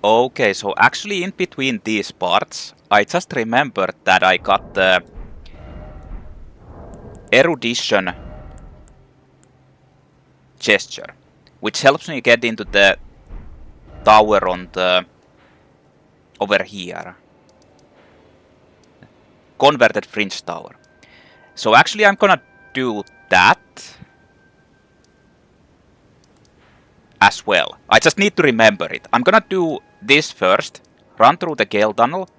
Okay, so actually in between these parts, I just remembered that I got the erudition gesture, which helps me get into the tower on the over here. Converted Fringe tower. So actually I'm gonna do that as well. I just need to remember it. I'm gonna do this first. Run through the Gael Tunnel.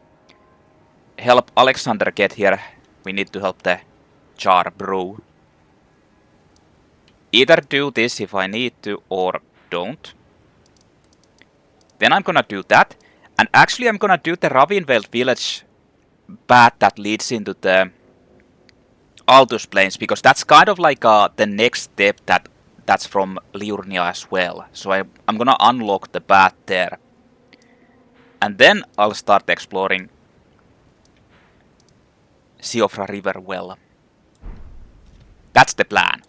Help Alexander get here. We need to help the Char bro. Either do this if I need to or don't. Then I'm gonna do that. And actually I'm gonna do the Ravine-Veiled Village path that leads into the Altus Plains, because that's kind of like the next step that's from Liurnia as well. So I'm gonna unlock the path there. And then I'll start exploring Siofra River well. That's the plan.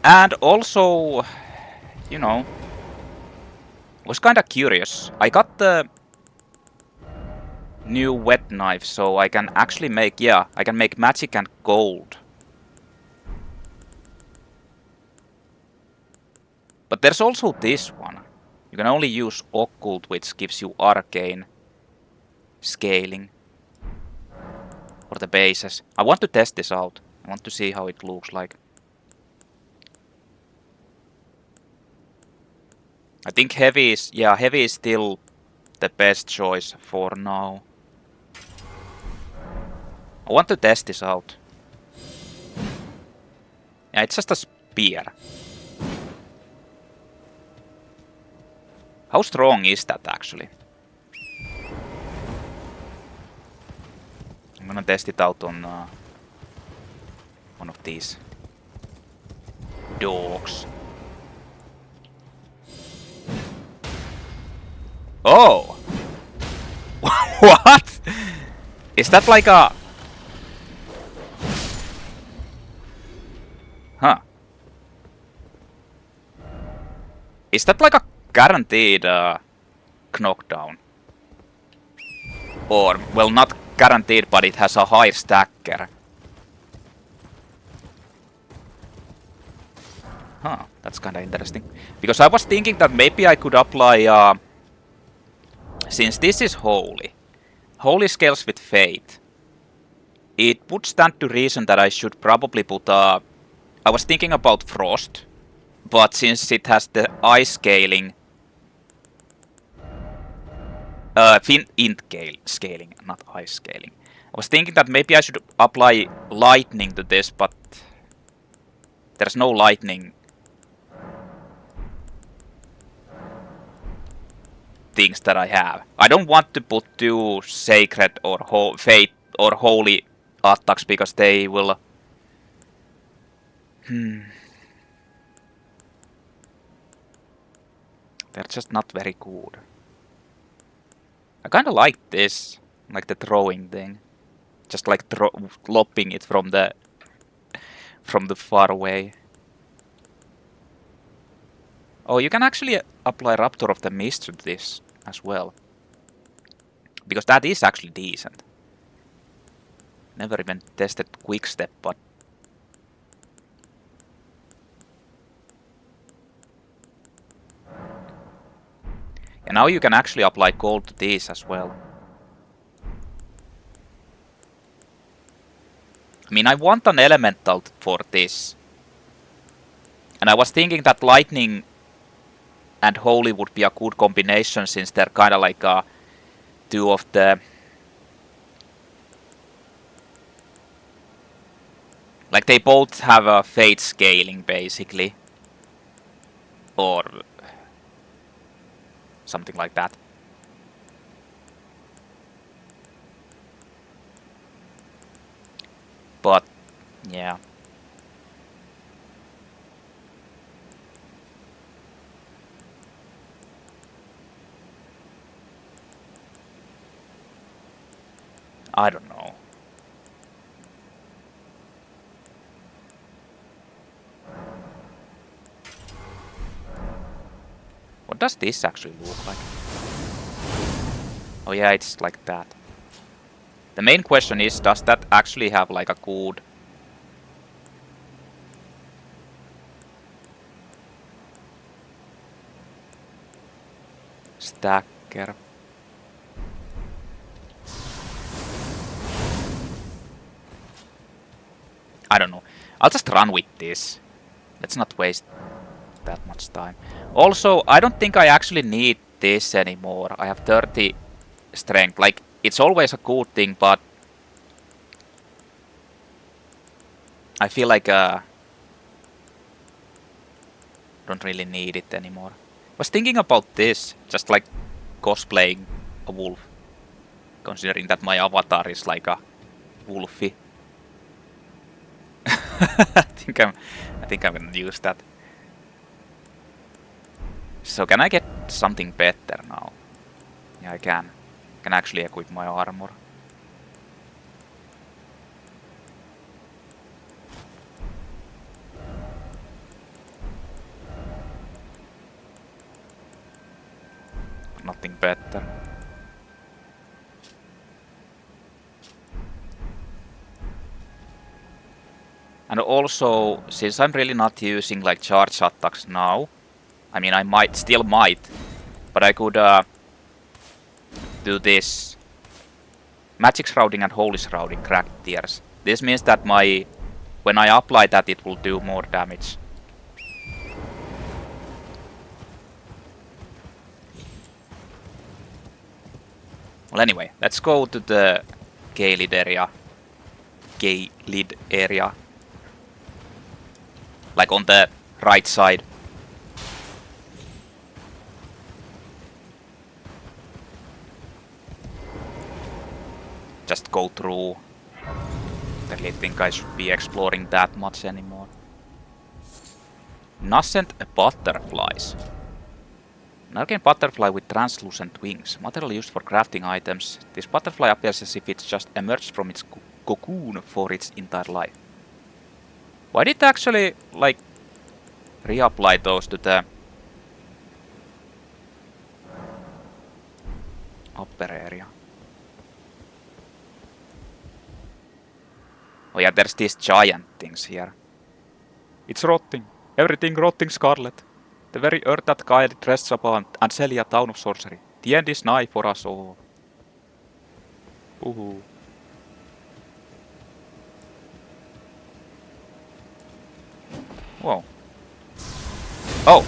And also, you know, was kinda curious. I got the new wet knife, so I can actually make, I can make magic and gold. But there's also this one. You can only use occult, which gives you arcane scaling for the bases. I want to test this out. I want to see how it looks like. I think heavy is still the best choice for now. I want to test this out. Yeah, it's just a spear. How strong is that actually? I'm gonna test it out on one of these dogs. Oh! What? Is that like a... Huh. Is that like a guaranteed knockdown? Or, well, not guaranteed, but it has a high stacker. Huh, that's kinda interesting. Because I was thinking that maybe I could apply... since this is holy. Holy scales with fate. It would stand to reason that I should probably put a... I was thinking about frost. But since it has the ice scaling... int scaling, not ice scaling. I was thinking that maybe I should apply lightning to this, but... there's no lightning... things that I have. I don't want to put two sacred or fate or holy attacks because they will... They're just not very good. I kinda like this, like the throwing thing. Just like lopping it from the far away. Oh, you can actually apply Raptor of the Mist to this as well. Because that is actually decent. Never even tested Quick Step, but... And now you can actually apply gold to these as well. I mean, I want an elemental for this. And I was thinking that lightning and holy would be a good combination, since they're kinda like two of the... Like they both have a fate scaling basically. Or... something like that. But, yeah. I don't know. What does this actually look like? Oh yeah, it's like that. The main question is, does that actually have like a good... stacker? I don't know. I'll just run with this. Let's not waste that much time. Also, I don't think I actually need this anymore. I have 30 strength. Like, it's always a good thing, but I feel like don't really need it anymore. I was thinking about this, just like cosplaying a wolf, considering that my avatar is like a wolfie. I think I'm gonna use that. So can I get something better now? Yeah, I can. I can actually equip my armor. Nothing better. And also, since I'm really not using like charge attacks now, I mean I still might, but I could do this. Magic Shrouding and Holy Shrouding cracked tiers. This means that when I apply that, it will do more damage. Well, anyway, let's go to the Caelid area. Like on the right side. Just go through. I don't really think I should be exploring that much anymore. Nascent butterflies. An arcane butterfly with translucent wings. Material used for crafting items. This butterfly appears as if it's just emerged from its cocoon for its entire life. Why did it actually, like, reapply those to the upper area? Oh yeah, there's these giant things here. It's rotting. Everything rotting scarlet. The very earth that Caelid rests upon, and Celia, town of sorcery. The end is nigh for us all. Ooh. Whoa. Oh!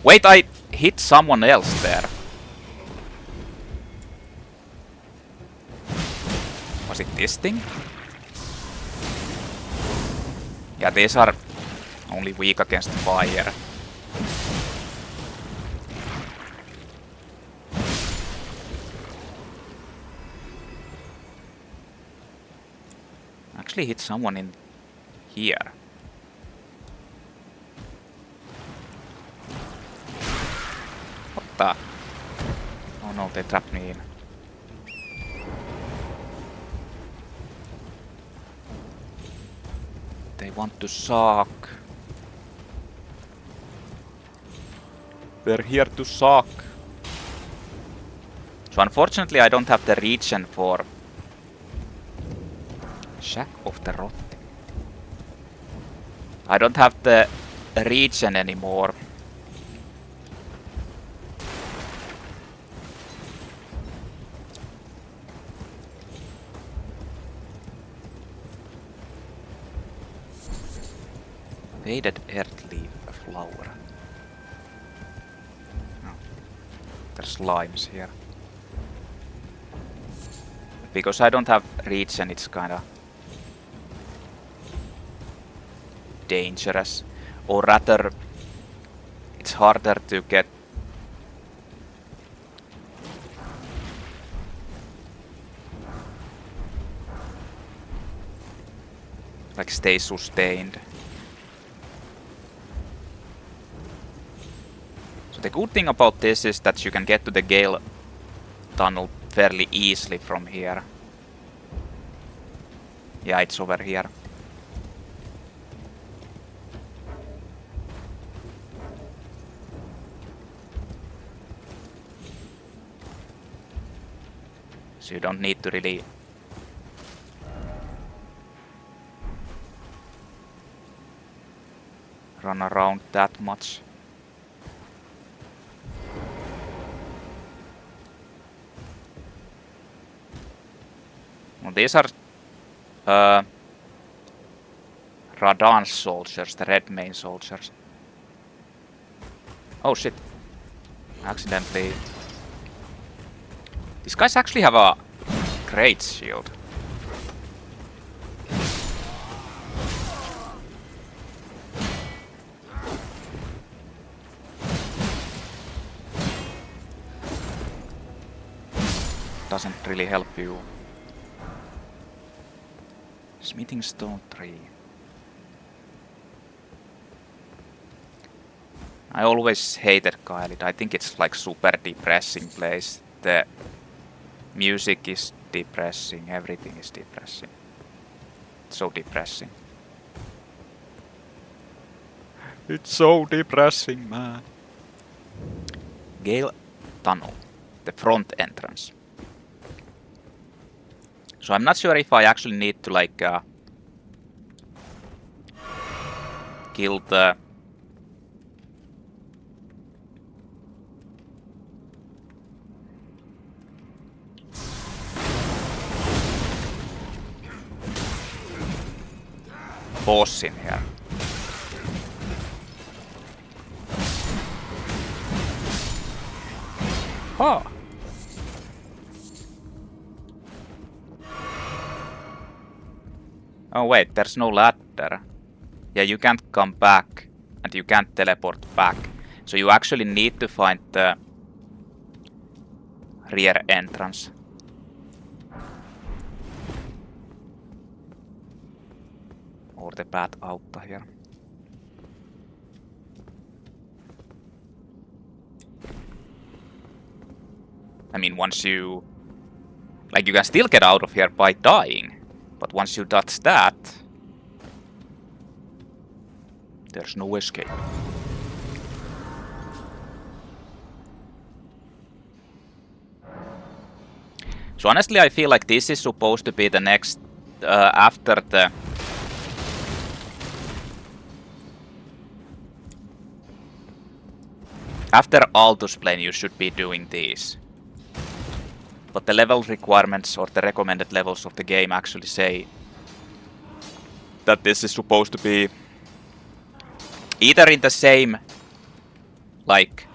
Wait, I hit someone else there. Was it this thing? Yeah, these are only weak against fire. Actually hit someone in here. What the? Oh no, they trapped me in. They want to suck. They're here to suck. So unfortunately I don't have the regen for Shack of the Rotting. I don't have the regen anymore. Faded Erdtree flower. Oh. There's slimes here. Because I don't have regen, it's kinda dangerous. Or rather, it's harder to get like stay sustained. So the good thing about this is that you can get to the Gael Tunnel fairly easily from here. Yeah, it's over here. So you don't need to really run around that much. Well, these are Radahn's soldiers, the red main soldiers. Oh shit. Accidentally. These guys actually have a great shield. Doesn't really help you. Smithing stone tree. I always hated Caelid. I think it's like super depressing place. The music is depressing, everything is depressing. It's so depressing. It's so depressing, man. Gael Tunnel, the front entrance. So I'm not sure if I actually need to like kill the boss in here. Oh. Oh wait, there's no ladder. Yeah, you can't come back and you can't teleport back. So you actually need to find the rear entrance. Or the path out here. I mean, once you... Like, you can still get out of here by dying. But once you touch that... There's no escape. So honestly, I feel like this is supposed to be the next... after the... After Altus Plain, you should be doing these. But the level requirements or the recommended levels of the game actually say that this is supposed to be either in the same, like,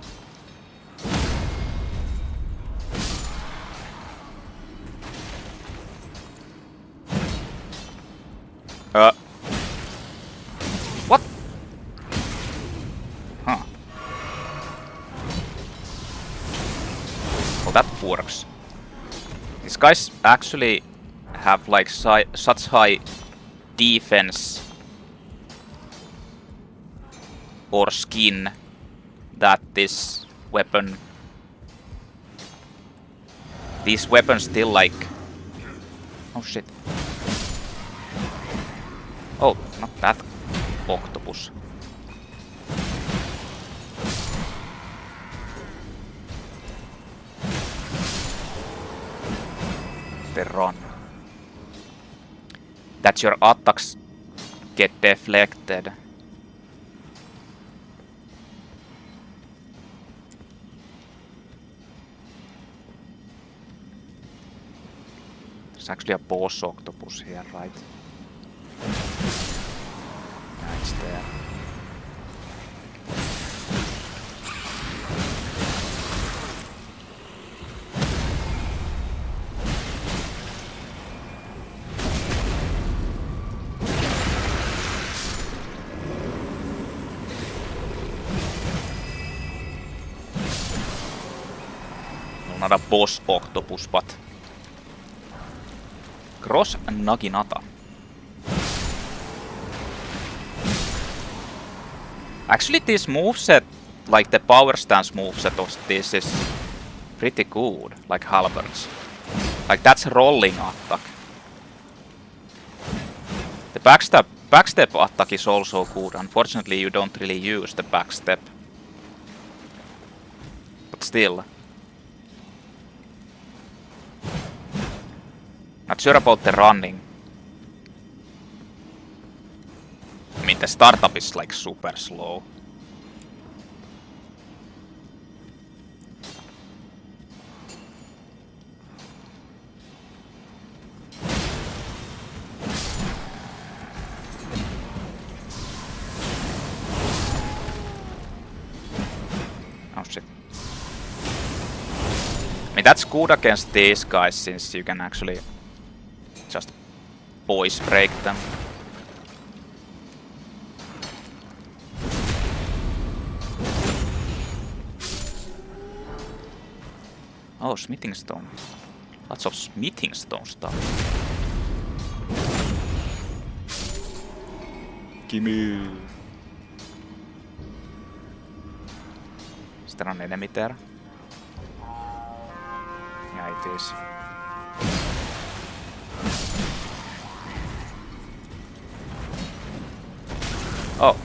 what? Huh. Well, that works. These guys actually have like such high defense or skin that this weapon... These weapons still like... Oh shit. Oh, not that octopus. The run. That your attacks get deflected. There's actually a boss octopus here, right? Yeah, it's there. Not a boss octopus, but Cross Naginata. Actually, this moveset, like the power stance moveset of this, is pretty good, like Halberd's. Like that's rolling attack. The backstep attack is also good. Unfortunately, you don't really use the backstep. But still. Not sure about the running. I mean, the startup is like super slow. Oh shit. I mean, that's good against these guys since you can actually just voice break them. Oh, smithing stone. Lots of smithing stone stuff. Gimme. Is there an enemy there? Yeah, it is. Oh.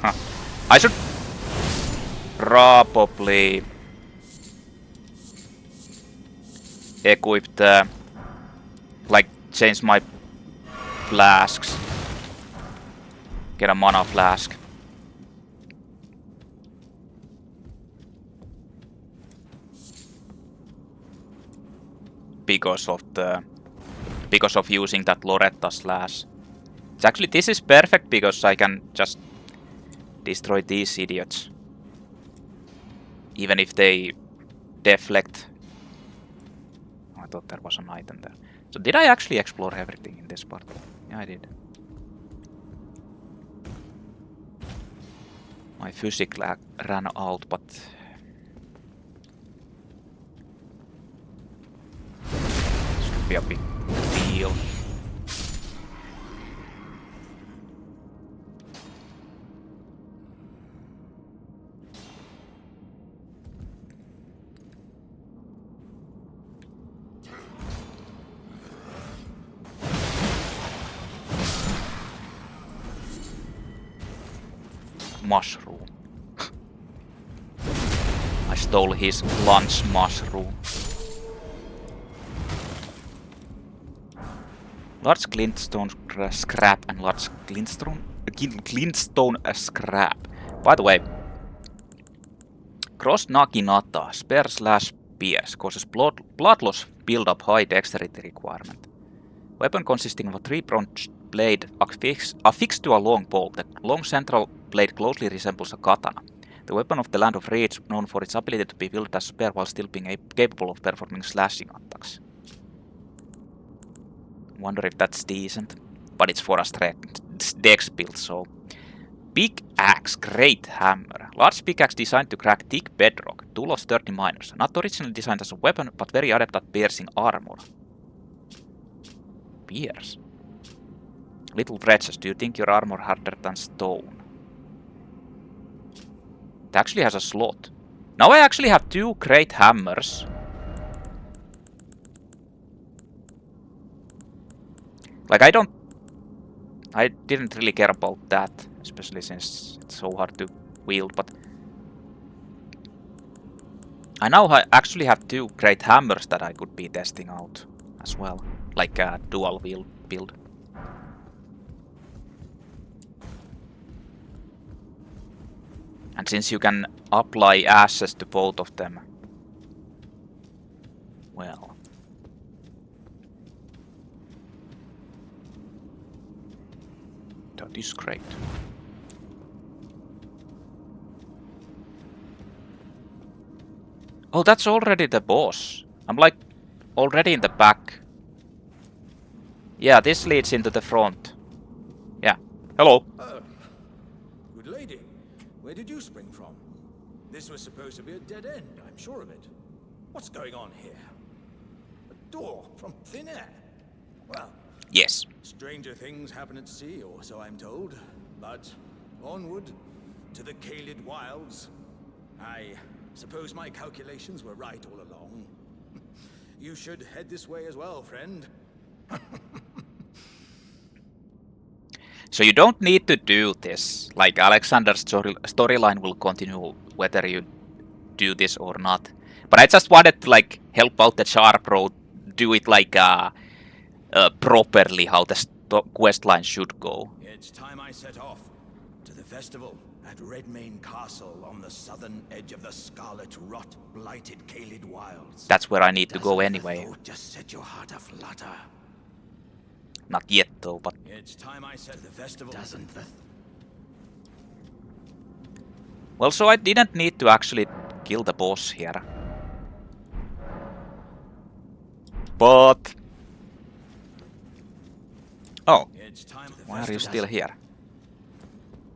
Huh. I should probably equip the, like, change my flasks. Get a mana flask. Because of using that Loretta slash. It's actually, this is perfect because I can just destroy these idiots. Even if they deflect. Oh, I thought there was an item there. So did I actually explore everything in this part? Yeah, I did. My physics ran out, but this could be a big deal. Mushroom. I stole his lunch mushroom. Large glintstone scrap and large glintstone scrap. By the way, cross naginata spare slash pierce causes blood loss build up high dexterity requirement. Weapon consisting of a 3-pronged blade affixed to a long pole. The long central blade closely resembles a katana. The weapon of the Land of Reach, known for its ability to be wielded as a spear while still being capable of performing slashing attacks. Wonder if that's decent, but it's for a dex build, so. Big axe, great hammer. Large pickaxe designed to crack thick bedrock. Tool of sturdy miners. Not originally designed as a weapon, but very adept at piercing armor. Pierce. Little wretches, do you think your armor harder than stone? It actually has a slot. Now I actually have 2 great hammers. Like, I didn't really care about that, especially since it's so hard to wield, but I now actually have 2 great hammers that I could be testing out as well, like a dual wield build. And since you can apply ashes to both of them, well. That is great. Oh, that's already the boss. I'm like already in the back. Yeah, this leads into the front. Yeah. Hello. Oh, good lady. Where did you spring from? This was supposed to be a dead end, I'm sure of it. What's going on here? A door from thin air? Well, yes. Stranger things happen at sea, or so I'm told. But onward to the Caelid wilds. I suppose my calculations were right all along. You should head this way as well, friend. So you don't need to do this. Like, Alexander's storyline will continue whether you do this or not. But I just wanted to, like, help out the Char Pro, do it, like, properly, how the questline should go. It's time I set off to the festival at Redmane Castle on the southern edge of the scarlet rot blighted Caelid wilds. That's where I need to go anyway. Just set your heart aflutter. Not yet though, but It's time I set the festival. Doesn't the well, so I didn't need to actually kill the boss here. But oh, It's time the why are you festival. still here?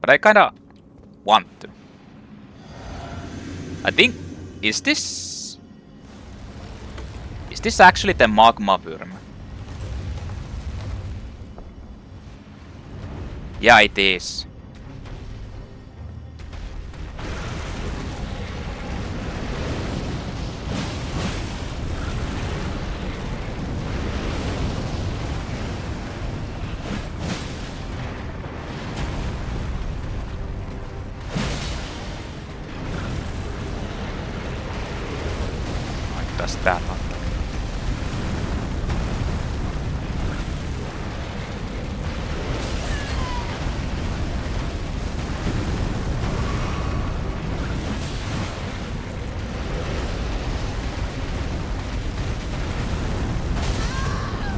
But I kinda want to. I think is this actually the Magma Wyrm? Yeah, it is. Like, does that not?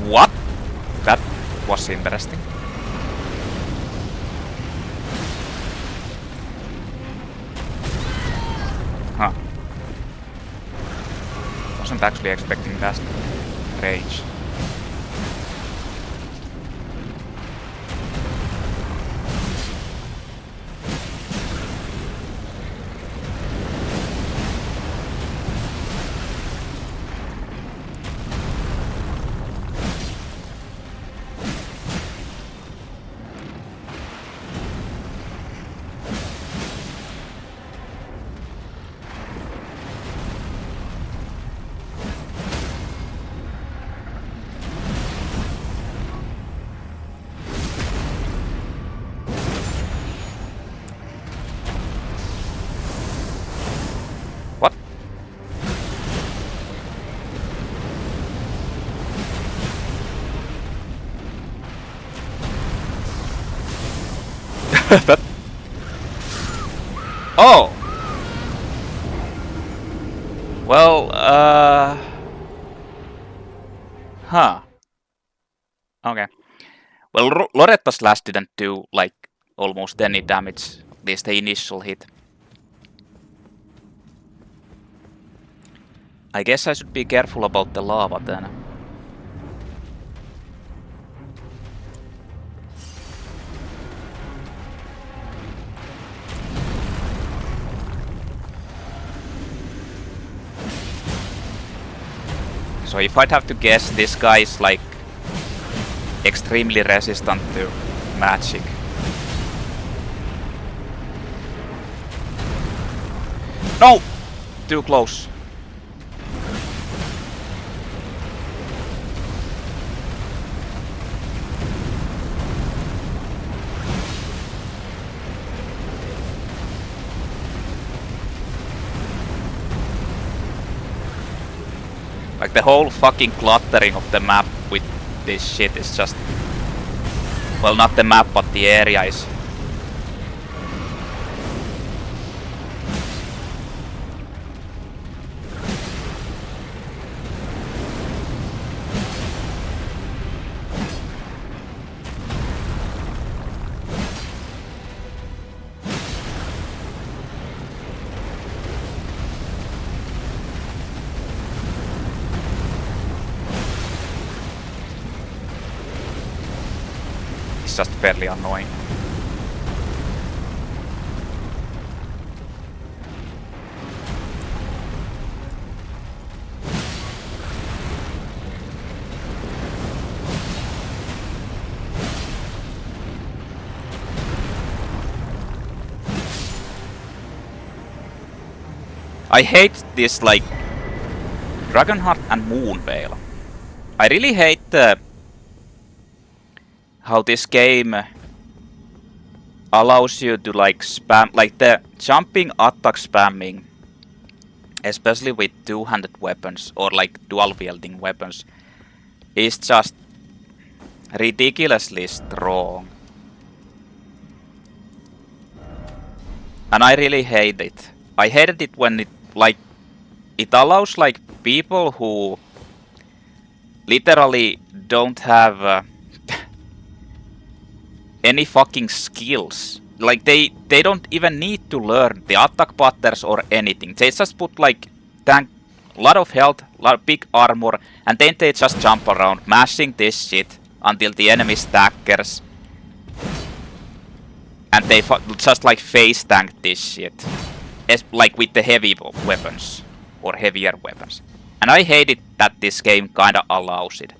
What? That was interesting. Huh. Wasn't actually expecting that range. What? That... Oh! Well, huh. Okay. Well, Loretta's Slash didn't do, like, almost any damage. At least the initial hit. I guess I should be careful about the lava then. So if I'd have to guess, this guy is like extremely resistant to magic. No! Too close. Like the whole fucking cluttering of the map with this shit is just... Well, not the map, but the area is... just fairly annoying. I hate this, like, Dragonheart and Moonveil. I really hate how this game allows you to like spam, like the jumping attack spamming, especially with two-handed weapons or like dual wielding weapons, is just ridiculously strong. And I really hate it. I hated it when it allows like people who literally don't have any fucking skills. Like they don't even need to learn the attack patterns or anything. They just put like tank, lot of health, big armor, and then they just jump around, mashing this shit until the enemy stackers. And they just like face tank this shit. Like with the heavy weapons. Or heavier weapons. And I hate it that this game kinda allows it.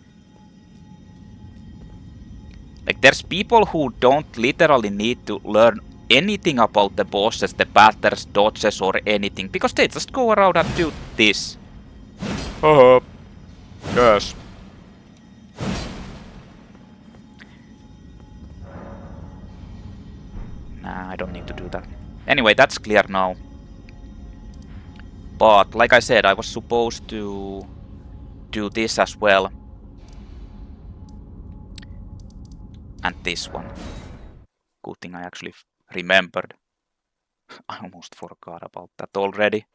Like there's people who don't literally need to learn anything about the bosses, the patterns, dodges or anything. Because they just go around and do this. Yes. Nah, I don't need to do that. Anyway, that's clear now. But, like I said, I was supposed to do this as well. And this one. Good thing I actually remembered. I almost forgot about that already.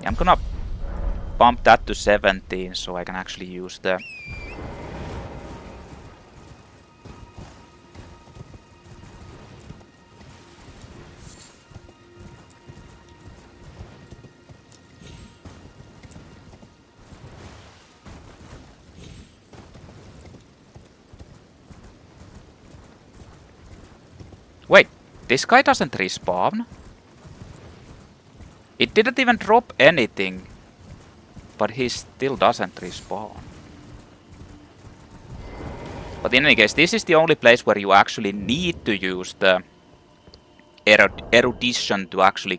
I'm gonna bump that to 17 so I can actually use the Wait, this guy doesn't respawn? It didn't even drop anything. But he still doesn't respawn. But in any case, this is the only place where you actually need to use the erudition to actually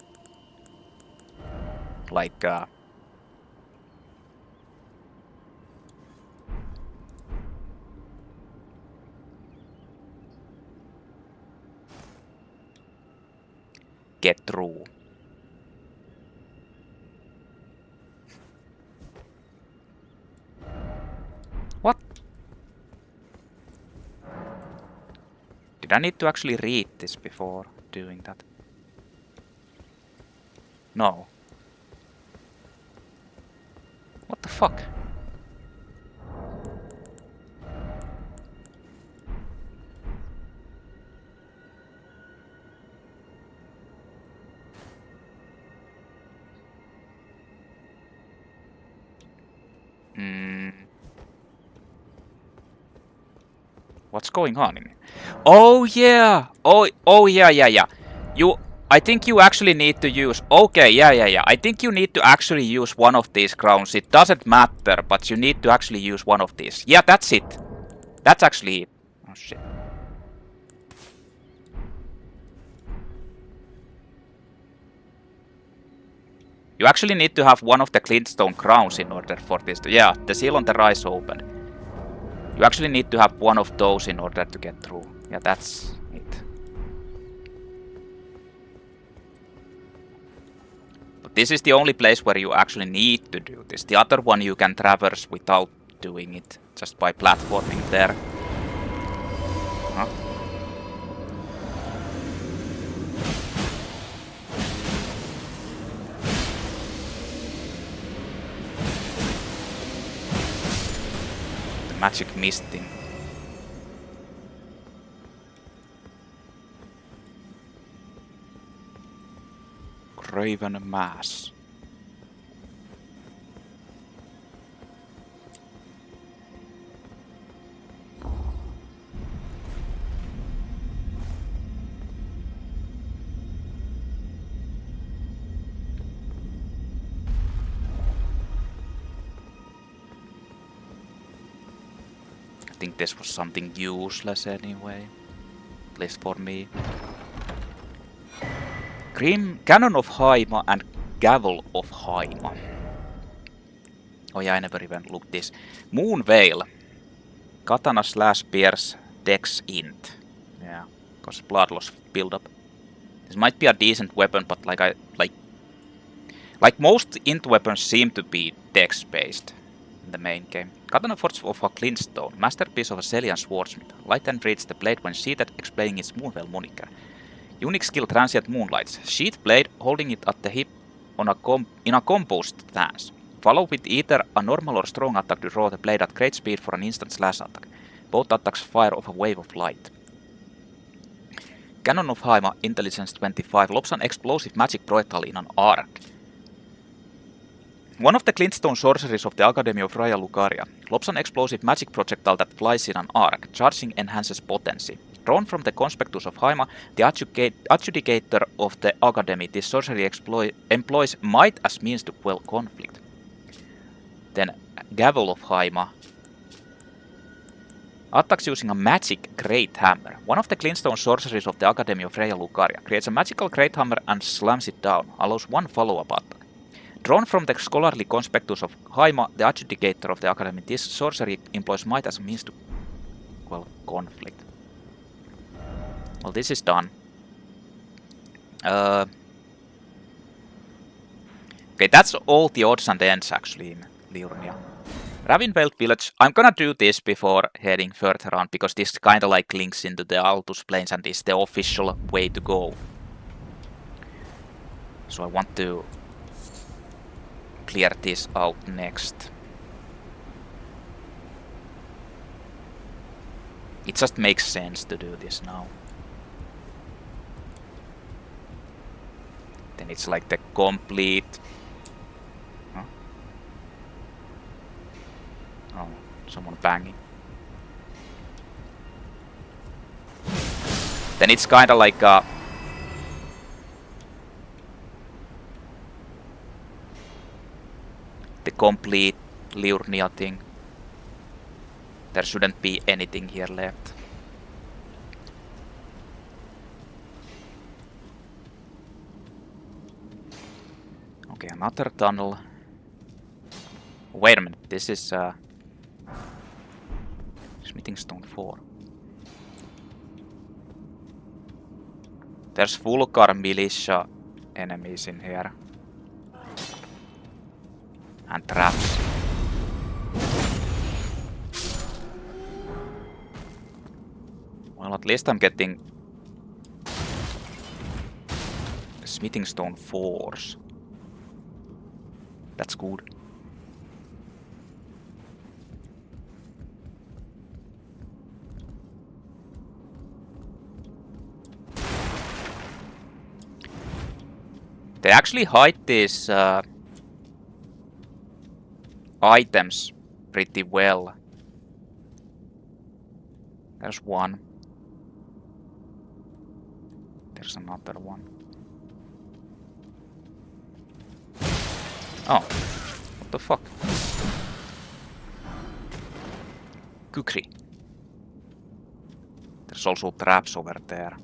like get through. What? Did I need to actually read this before doing that? No. What the fuck? What's going on? Oh yeah! Oh yeah. I think you actually need to use... Okay, yeah. I think you need to actually use one of these crowns. It doesn't matter, but you need to actually use one of these. Yeah, that's it. That's actually it. Oh shit. You actually need to have one of the glintstone crowns in order for this to... Yeah, the seal on the rise opened. You actually need to have one of those in order to get through. Yeah, that's it. But this is the only place where you actually need to do this. The other one you can traverse without doing it. Just by platforming there. Huh? Magic misting. Graven mass. I think this was something useless anyway, at least for me. Cannon of Haima and Gavel of Haima. Oh yeah, I never even looked this. Moon Veil. Katana slash pierce dex int. Yeah, because blood loss build up. This might be a decent weapon, but like most int weapons seem to be dex based in the main game. Katana Forge of a Glintstone, masterpiece of a Celian swordsmith. Light and reads the blade when sheathed, explaining its Moonveil moniker. Unique skill transient moonlights. Sheath blade, holding it at the hip on in a composed stance. Follow with either a normal or strong attack to draw the blade at great speed for an instant slash attack. Both attacks fire off a wave of light. Cannon of Haima, intelligence 25, lobs an explosive magic projectile in an arc. One of the Glintstone sorceries of the Academy of Royal Lucaria. Lobs an explosive magic projectile that flies in an arc. Charging enhances potency. Drawn from the Conspectus of Haima, the adjudicator of the Academy, this sorcery employs might as means to quell conflict. Then Gavel of Haima. Attacks using a magic Great Hammer. One of the Glintstone sorceries of the Academy of Royal Lucaria. Creates a magical Great Hammer and slams it down. Allows one follow-up attack. Drawn from the scholarly Conspectus of Haima, the adjudicator of the Academy, this sorcery employs might as a means to quell conflict. Well, this is done. Okay, that's all the odds and ends actually in Liurnia. Ravine-Veiled Village. I'm gonna do this before heading further on, because this kinda like links into the Altus Plains and is the official way to go. So I want to clear this out next. It just makes sense to do this now. Then it's like the complete... Huh? Oh, someone banging. Then it's kinda like a... the complete Liurnia thing. There shouldn't be anything here left. Okay, another tunnel. Wait a minute, this is Smithing Stone 4. There's Vulgar militia enemies in here. And traps. Well, at least I'm getting Smithing Stone 4s. That's good. They actually hide these items pretty well. There's one. There's another one. Oh, what the fuck? Kukri. There's also traps over there.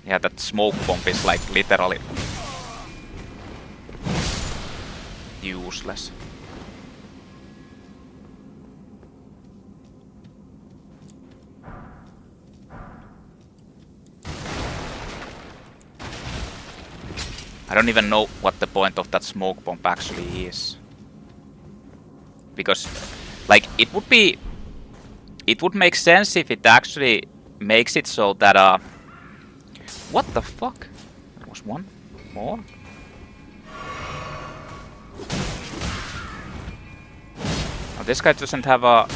Yeah, that smoke bomb is like literally useless. I don't even know what the point of that smoke bomb actually is. Because, like, it would make sense if it actually makes it so that, what the fuck? There was one more? Oh, this guy doesn't have a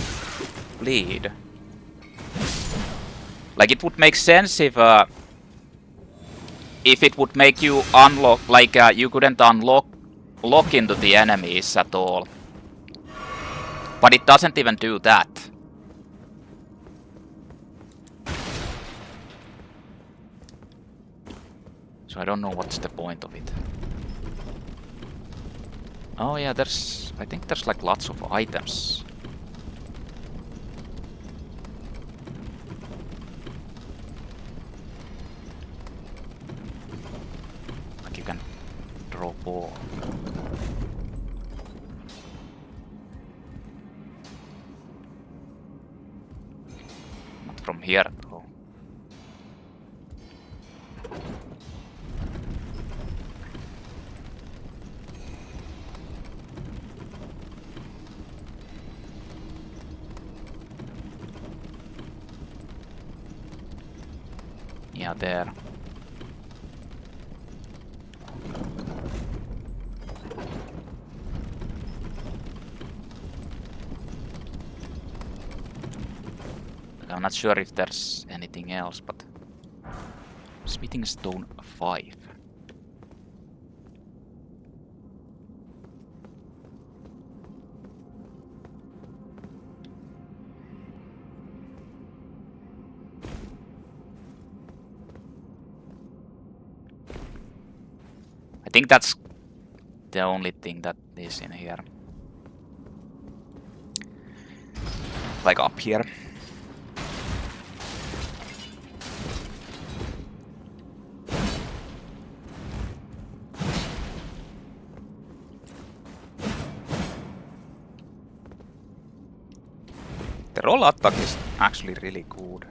bleed. Like, it would make sense if it would make you unlock, like, you couldn't lock into the enemies at all. But it doesn't even do that. So I don't know what's the point of it. Oh yeah, I think there's like lots of items. Like you can draw ball. Not from here though. Yeah, there. I'm not sure if there's anything else, but smithing stone 5. I think that's the only thing that is in here. Like up here. The roll attack is actually really good.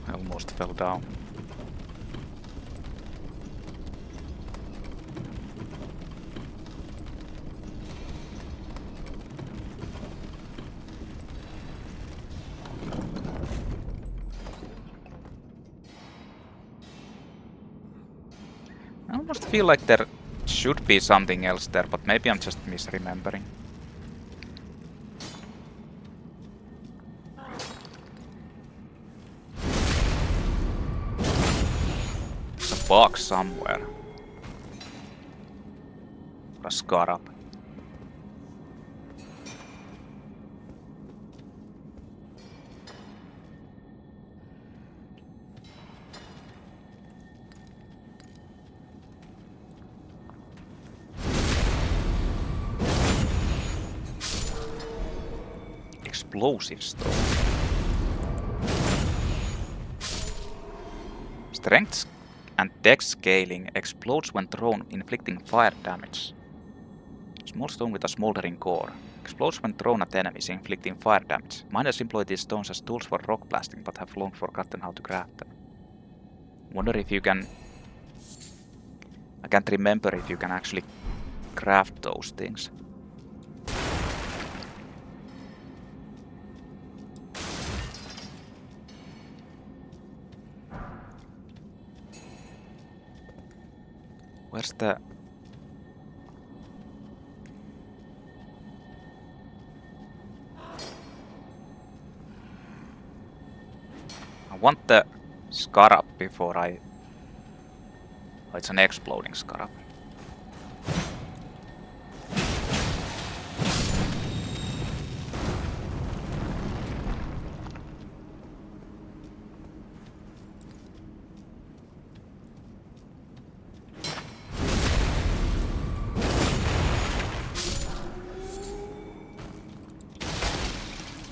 I almost fell down. I almost feel like there should be something else there, but maybe I'm just misremembering. There's a box somewhere. Or a scarab. Explosive stone. Strength and dex scaling explodes when thrown, inflicting fire damage. Small stone with a smoldering core. Explodes when thrown at enemies, inflicting fire damage. Miners employ these stones as tools for rock blasting, but have long forgotten how to craft them. Wonder if you can... I can't remember if you can actually craft those things. Where's the... I want the scarab before I... Oh, it's an exploding scarab.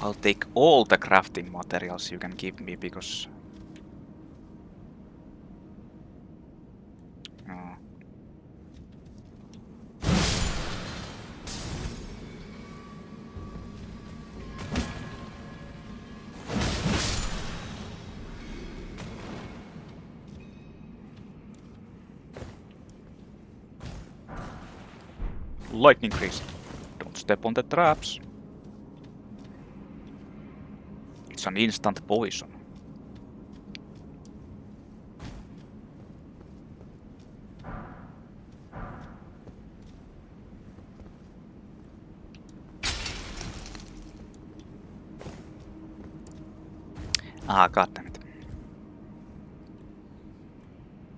I'll take all the crafting materials you can give me because... Oh. Lightning crease. Don't step on the traps. It's an instant poison. Ah, goddammit.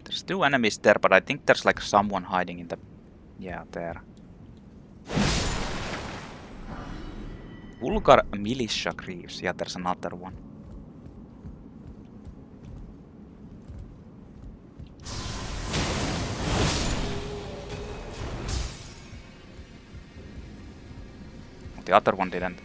There's 2 enemies there, but I think there's like someone hiding in the... Yeah, there. Vulgar militia creeps. Yeah, there's another one. other one didn't.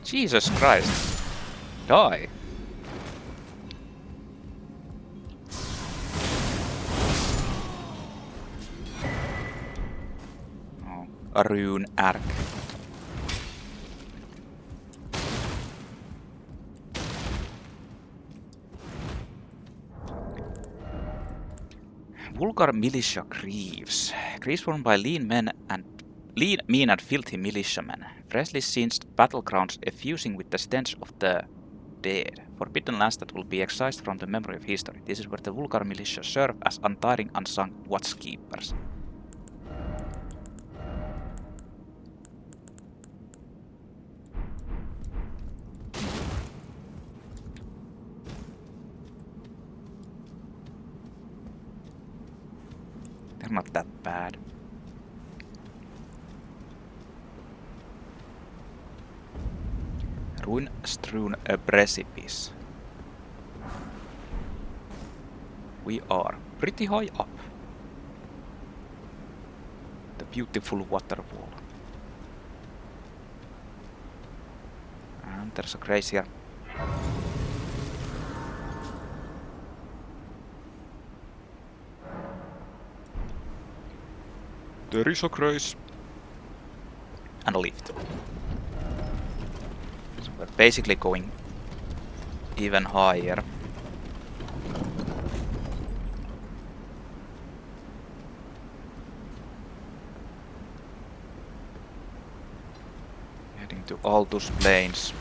Jesus Christ. Die. Oh, a rune arc. Vulgar militia grieves. Grieves formed by lean, mean and filthy militiamen. Freshly singed battlegrounds effusing with the stench of the dead. Forbidden lands that will be excised from the memory of history. This is where the vulgar militia serve as untiring, unsung watchkeepers. They're not that bad. Ruin-Strewn Precipice. We are pretty high up. The beautiful waterfall. And there's a grace here. There is a grace. And a lift. So we're basically going even higher. Heading to Altus Plains.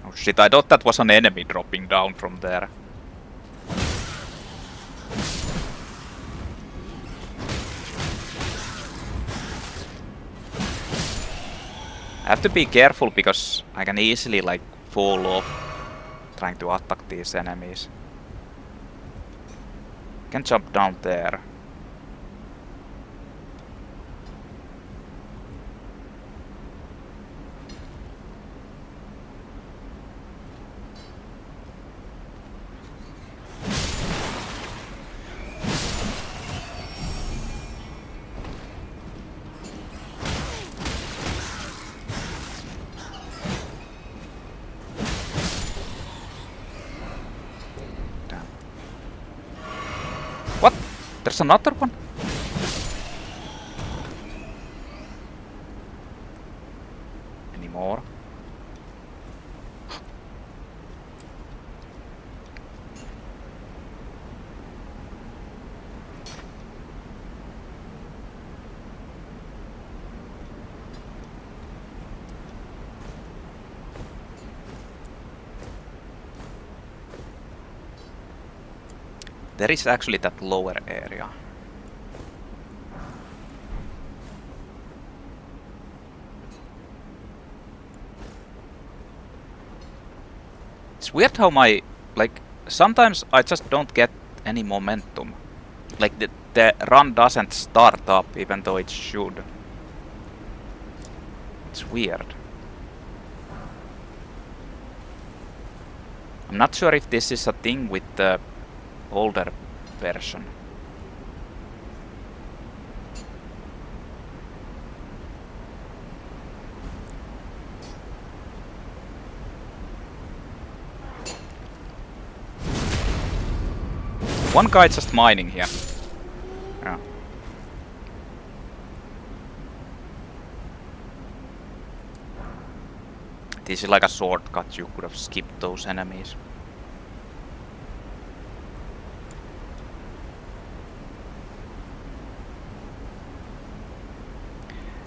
Oh shit, I thought that was an enemy dropping down from there. I have to be careful because I can easily like fall off trying to attack these enemies. Can jump down there. There's another one? Any more? There is actually that lower area. It's weird how sometimes I just don't get any momentum. Like the run doesn't start up even though it should. It's weird. I'm not sure if this is a thing with the older version. One guy just mining here. Yeah. This is like a shortcut, you could have skipped those enemies.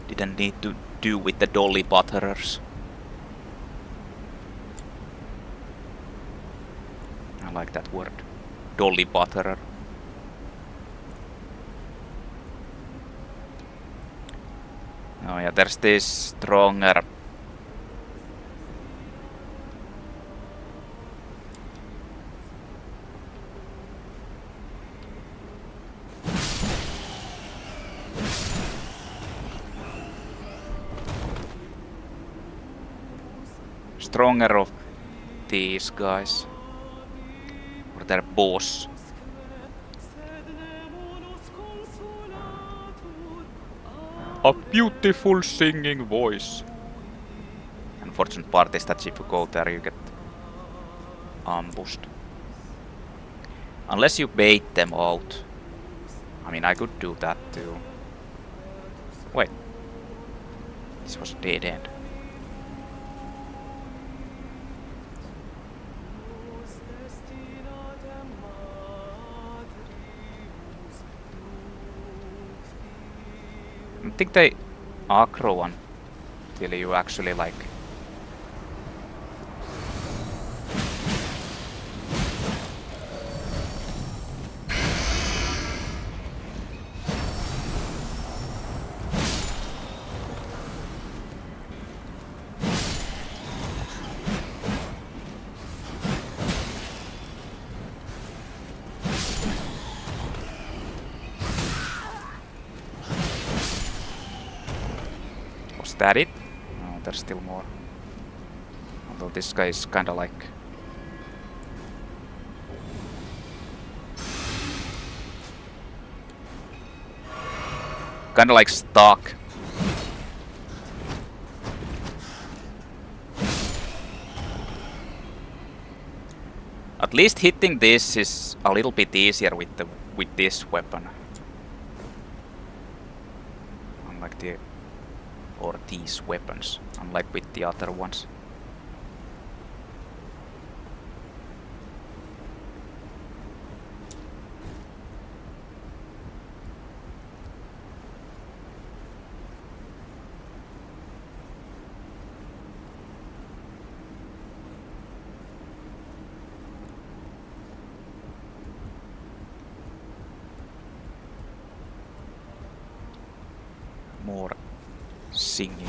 Didn't need to do with the dolly butterers. I like that word. Dolly butterer. Oh yeah, there's this stronger stronger of these guys. Or their boss. A beautiful singing voice. Unfortunate part is that if you go there you get ambushed. Unless you bait them out. I mean, I could do that too. Wait. This was a dead end. I think they aggro one till you actually like. Was that it? No, there's still more. Although this guy is kinda like. Kinda like stuck. At least hitting this is a little bit easier with this weapon. Unlike the or these weapons, unlike with the other ones. More singing.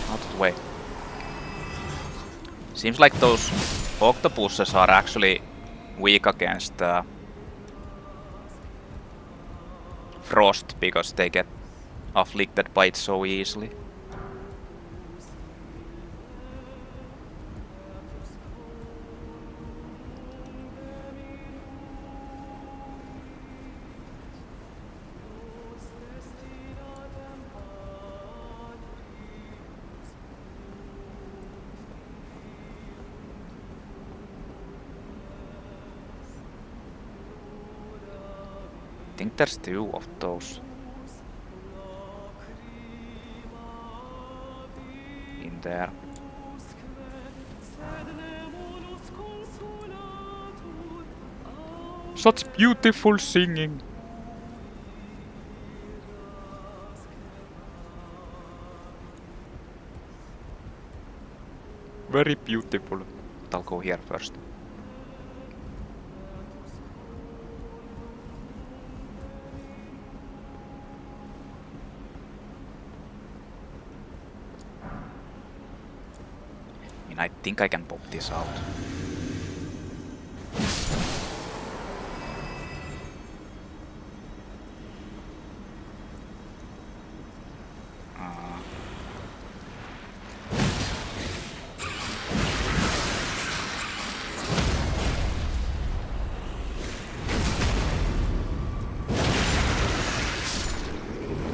Out of the way. Seems like those octopuses are actually weak against frost because they get afflicted by it so easily. I think there's two of those in there. Such beautiful singing. Very beautiful. But I'll go here first. I think I can pop this out.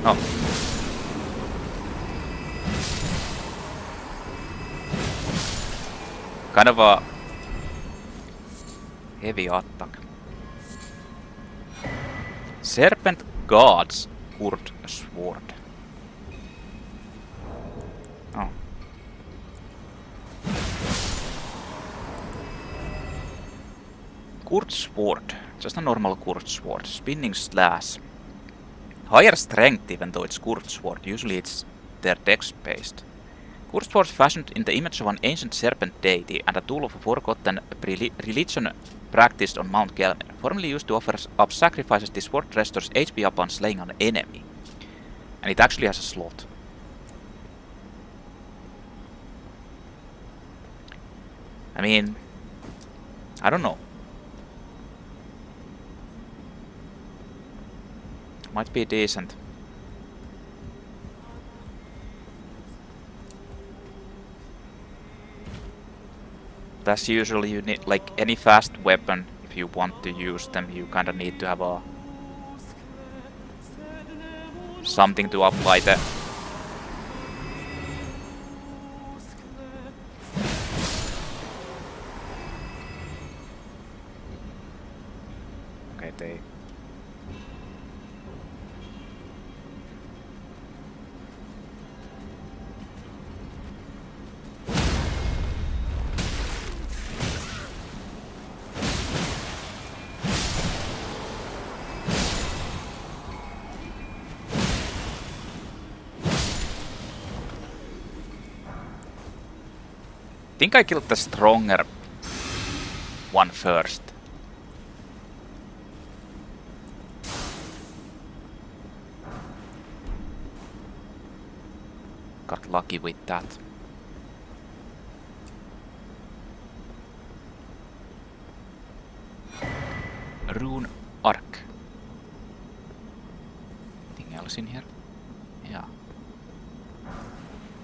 Oh. Kind of a heavy attack. Serpent-God's Sword. Oh. Sword. Just a normal Sword. Spinning slash. Higher strength even though it's Sword. Usually it's their dex based. Sword fashioned in the image of an ancient serpent deity and a tool of a forgotten religion practiced on Mount Gelmir. Formerly used to offer up sacrifices, this sword restores HP upon slaying an enemy. And it actually has a slot. I mean, I don't know. Might be decent. That's usually you need, like any fast weapon, if you want to use them, you kinda need to have a something to apply the okay, they think I killed the stronger one first. Got lucky with that. Rune Arc. Anything else in here? Yeah.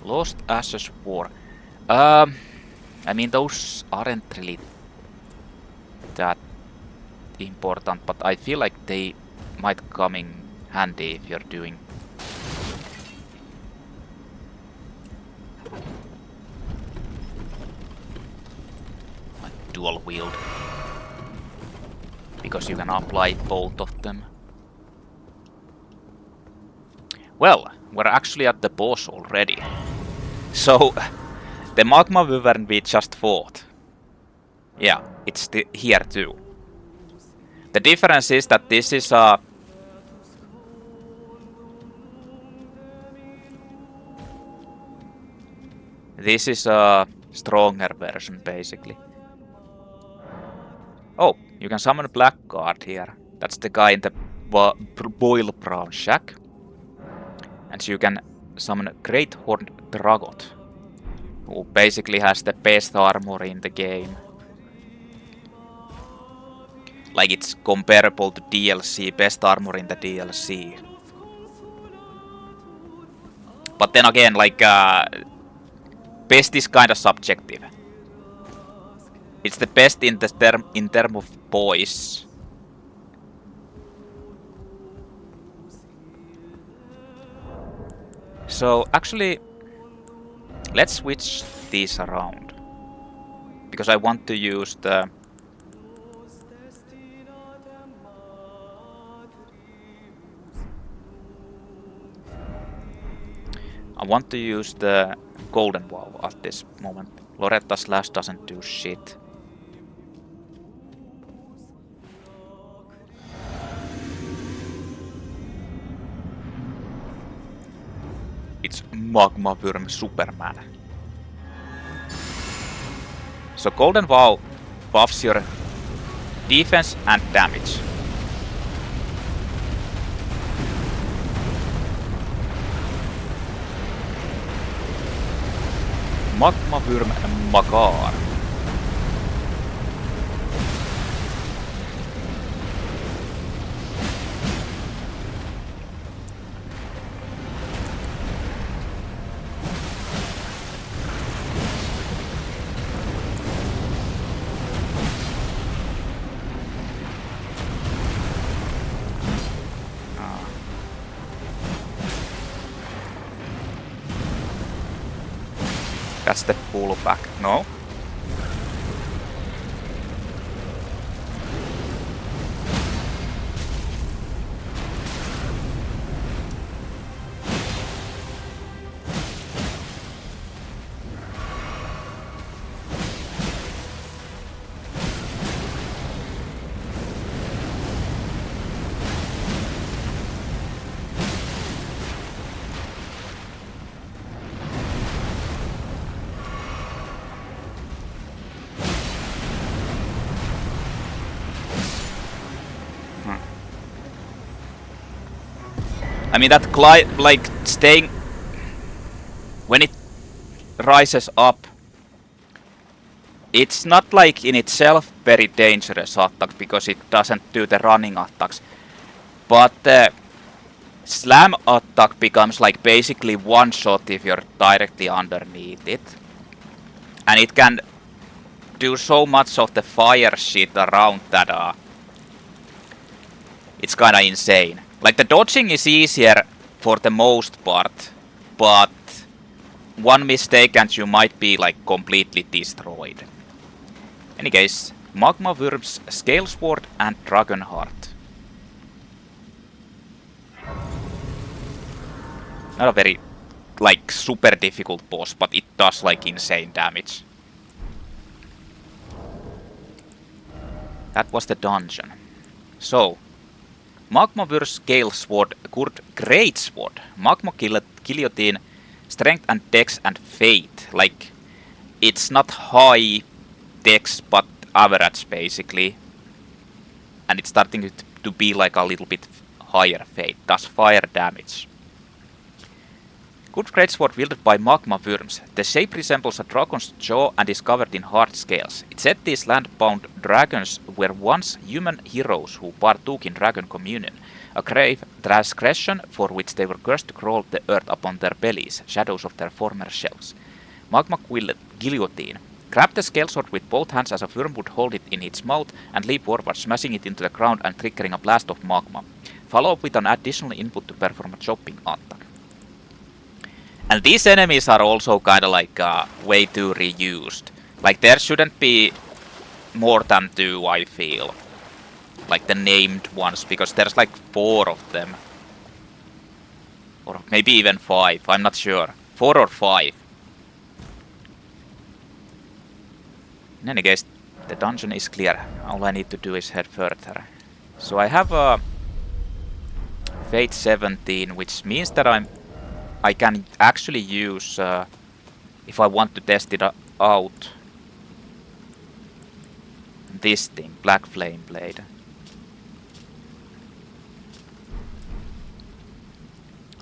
Lost Ashes War. I mean, those aren't really that important, but I feel like they might come in handy if you're doing like dual wield, because you can apply both of them. Well, we're actually at the boss already. So the Magma Wyvern we just fought. Yeah, it's here too. The difference is that this is a stronger version, basically. Oh, you can summon Blackguard here. That's the guy in the boil brown shack. And you can summon Great Horned Dragot, who basically has the best armor in the game. Like, it's comparable to DLC, best armor in the DLC. But then again, like, best is kinda subjective. It's the best in term of boys. So actually, let's switch these around, because I want to use the Golden Vow at this moment. Loretta's Slash doesn't do shit. It's Magma Wyrm Superman. So Golden Vow buffs your defense and damage. Magma Wyrm Makar. That's the pullback. No? I mean, that like staying when it rises up, It's not like in itself very dangerous attack because it doesn't do the running attacks. But the slam attack becomes like basically one shot if you're directly underneath it. And it can do so much of the fire shit around that it's kinda insane. Like the dodging is easier for the most part, but one mistake and you might be like completely destroyed. Any case, Magma Wyrm's Scalesword and Dragonheart. Not a very like super difficult boss, but it does like insane damage. That was the dungeon. So, Magma Wyrm's Scalesword, Greatsword, Magma Guillotine, Strength and Dex and Fate. Like, it's not high Dex, but average basically. And it's starting to be like a little bit higher Fate. Does fire damage. Good greatsword wielded by Magma Wyrms. The shape resembles a dragon's jaw and is covered in hard scales. It said these land-bound dragons were once human heroes who partook in dragon communion, a grave transgression for which they were cursed to crawl the earth upon their bellies, shadows of their former shells. Magma Guillotine. Grab the Scalesword with both hands as a worm would hold it in its mouth and leap forward, smashing it into the ground and triggering a blast of magma. Follow up with an additional input to perform a chopping attack. And these enemies are also kinda like way too reused. Like there shouldn't be more than 2, I feel. Like the named ones, because there's like 4 of them. Or maybe even 5, I'm not sure. 4 or 5. In any case, the dungeon is clear. All I need to do is head further. So I have a Fate 17, which means that I can actually use, if I want to test it out, this thing, Black Flame Blade.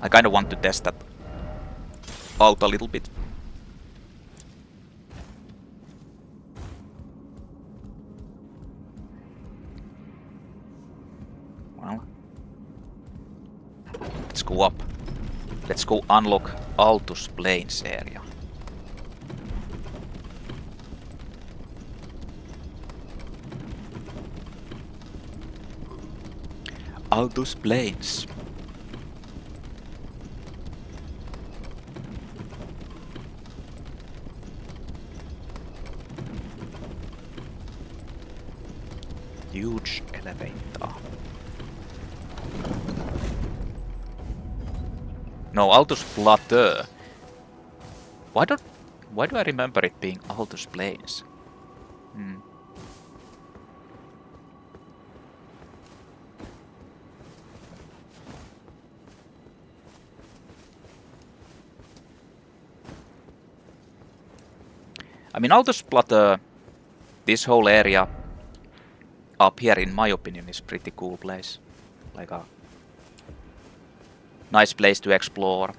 I kinda want to test that out a little bit. Well, let's go up. Let's go unlock Altus Plains area. Altus Plains. Huge elevator. No, Altus Plateau. Why do I remember it being Altus Plains? I mean, Altus Plateau, this whole area up here, in my opinion, is pretty cool place. Like a nice place to explore.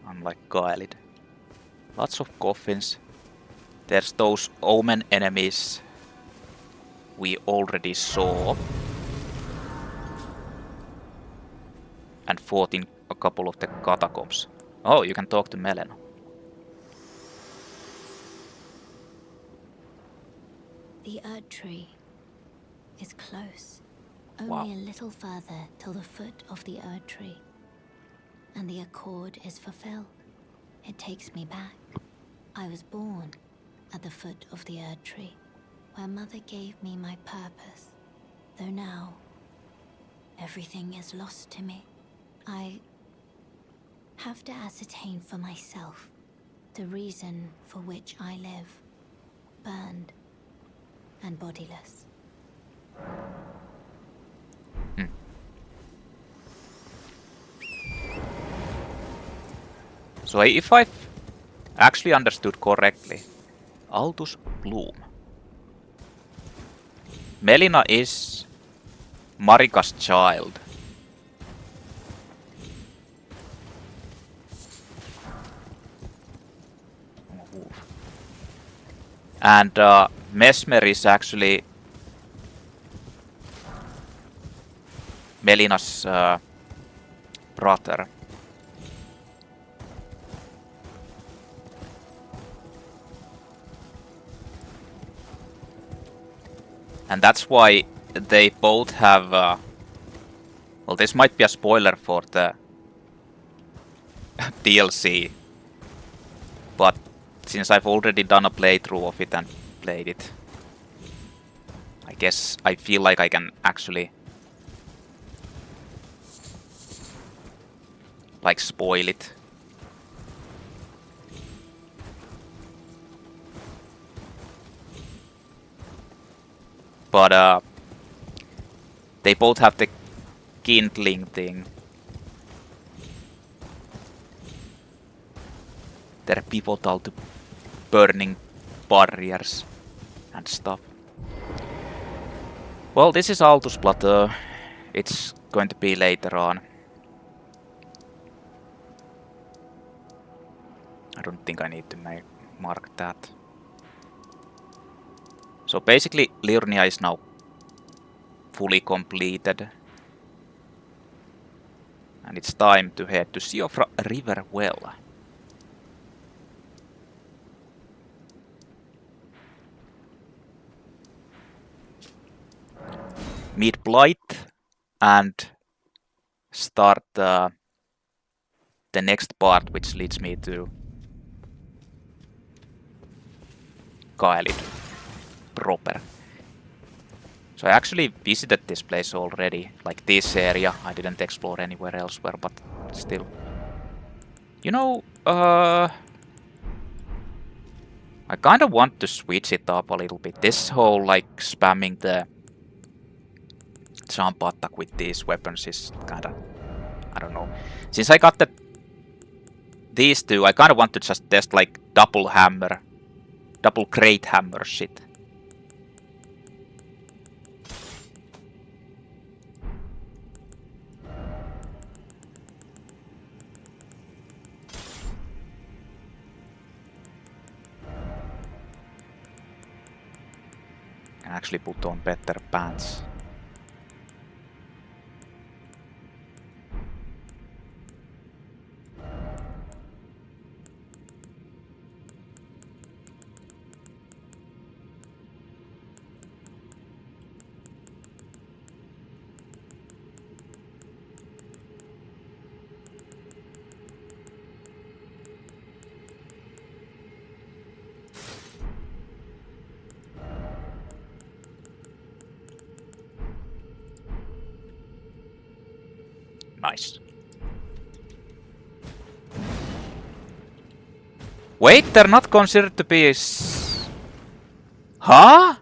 Unlike Caelid. Lots of coffins. There's those omen enemies we already saw. And fought in a couple of the catacombs. Oh, you can talk to Melena. The Erdtree is close. Only Wow. a little further till the foot of the Erdtree. And the accord is fulfilled. It takes me back. I was born at the foot of the Erdtree, where Mother gave me my purpose. Though now, everything is lost to me. I have to ascertain for myself the reason for which I live, burned and bodiless. So if I've actually understood correctly, Altus Bloom. Melina is Marika's child. move. And Mesmer is actually Melina's brother. And that's why they both have... well, this might be a spoiler for the DLC. But since I've already done a playthrough of it and played it, I guess I feel like I can actually... like, spoil it. But they both have the kindling thing. They're pivotal to burning barriers and stuff. Well, this is Altus Plateau. It's going to be later on. I don't think I need to mark that. So basically, Liurnia is now fully completed. And it's time to head to Siofra River well. Meet Blaidd and start the next part, which leads me to Caelid proper. So I actually visited this place already, like this area. I didn't explore anywhere elsewhere, but still. You know, I kind of want to switch it up a little bit. This whole, like, spamming the jump attack with these weapons is kind of, I don't know. Since I got these two, I kind of want to just test, like, double great hammer shit. Can actually put on better pants. Nice. Wait, they're not considered to be... Huh?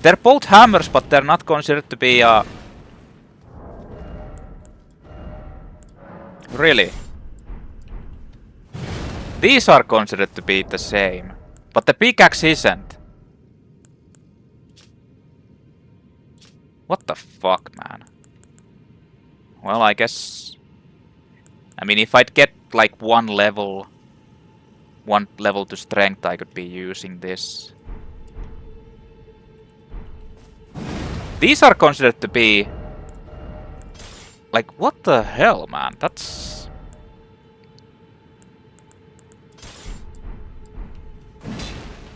They're both hammers, but they're not considered to be... Really? These are considered to be the same, but the pickaxe isn't. What the fuck, man? Well, I guess... I mean, if I'd get, like, one level to strength, I could be using this. These are considered to be... Like, what the hell, man? That's...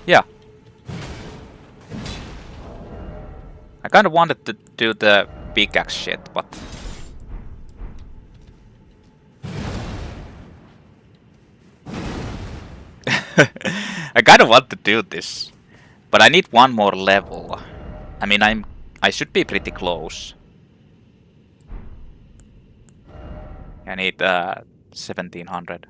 Yeah. I kind of wanted to do the pickaxe shit, but... I kinda want to do this, but I need one more level. I mean, I should be pretty close. I need 1700.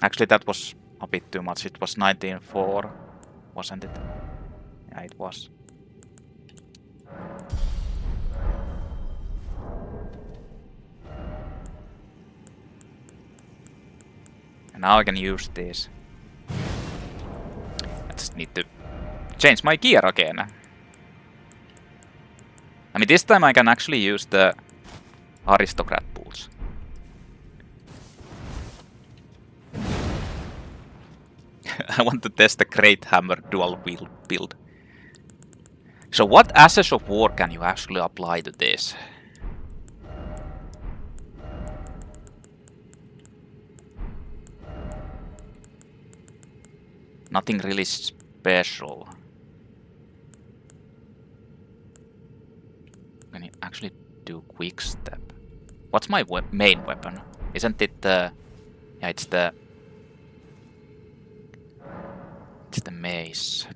Actually, that was a bit too much. It was 19.4, wasn't it? Yeah, it was. And now I can use this. I just need to change my gear again. I mean, this time I can actually use the aristocrat boots. I want to test the Great Hammer dual wheel build. So what Ashes of War can you actually apply to this? Nothing really special. Can you actually do quick step? What's my main weapon? Isn't it the... Yeah, it's the... It's the mace.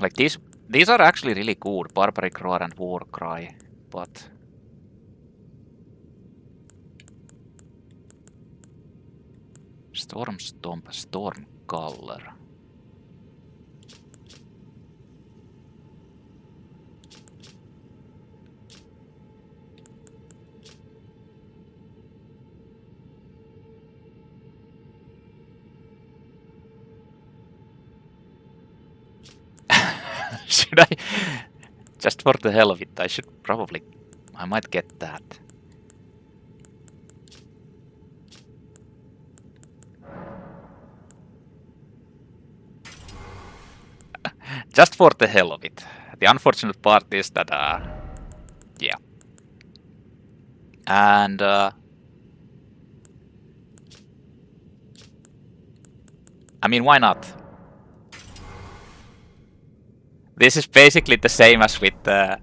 Like these are actually really good, Barbaric Roar and War Cry, but Storm Stomp, Storm Color. Should I? Just for the hell of it, I should probably... I might get that. Just for the hell of it. The unfortunate part is that... yeah. And... I mean, why not? This is basically the same as with the...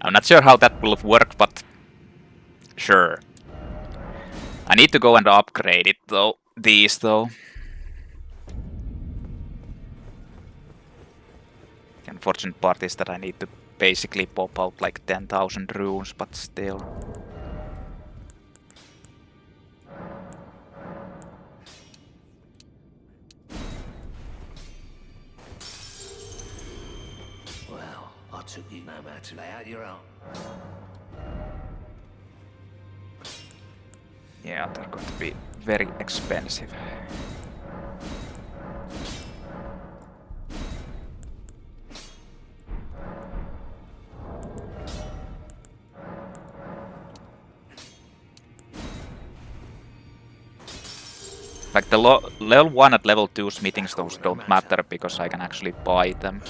I'm not sure how that will work, but... Sure. I need to go and upgrade it though. These though. The unfortunate part is that I need to basically pop out like 10,000 runes, but still. Well, I took you no matter to lay out your own. Yeah, they're going to be very expensive. Like the level 1 and level 2 smithing stones don't matter because I can actually buy them.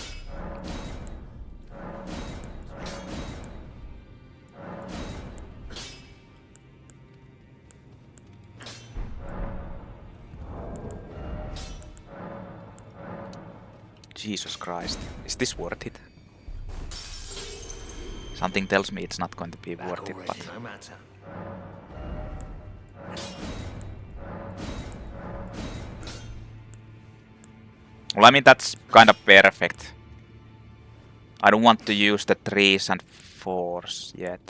Jesus Christ, is this worth it? Something tells me it's not going to be worth it, but... No matter. Well, I mean, that's kind of perfect. I don't want to use the 3s and 4s yet.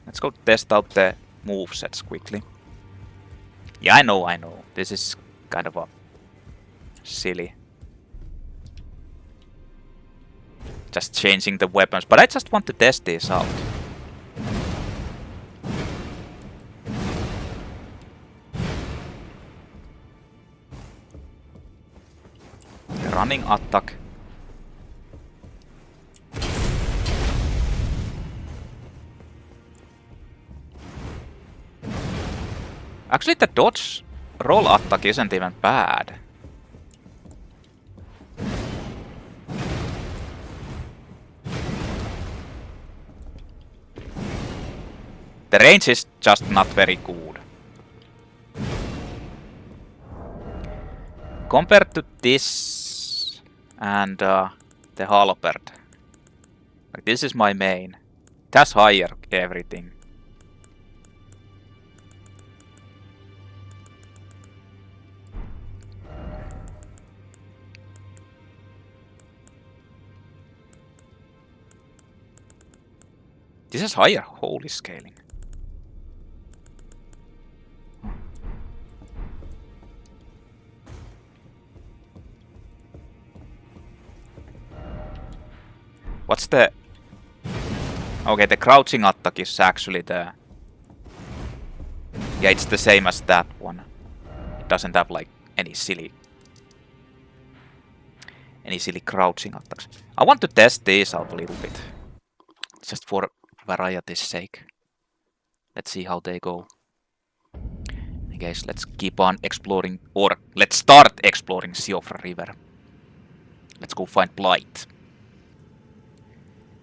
Let's go test out the movesets quickly. Yeah, I know. This is kind of a silly. Just changing the weapons, but I just want to test this out. Running attack. Actually, the dodge roll attack isn't even bad. The range is just not very good. Compared to this and the Halberd, Like, this is my main. It has higher everything. This is higher. Holy scaling. What's the... Okay, the crouching attack is actually the... Yeah, it's the same as that one. It doesn't have like any silly crouching attacks. I want to test these out a little bit. Just for variety's sake. Let's see how they go. I guess let's keep on exploring, or let's start exploring Siofra River. Let's go find Blaidd.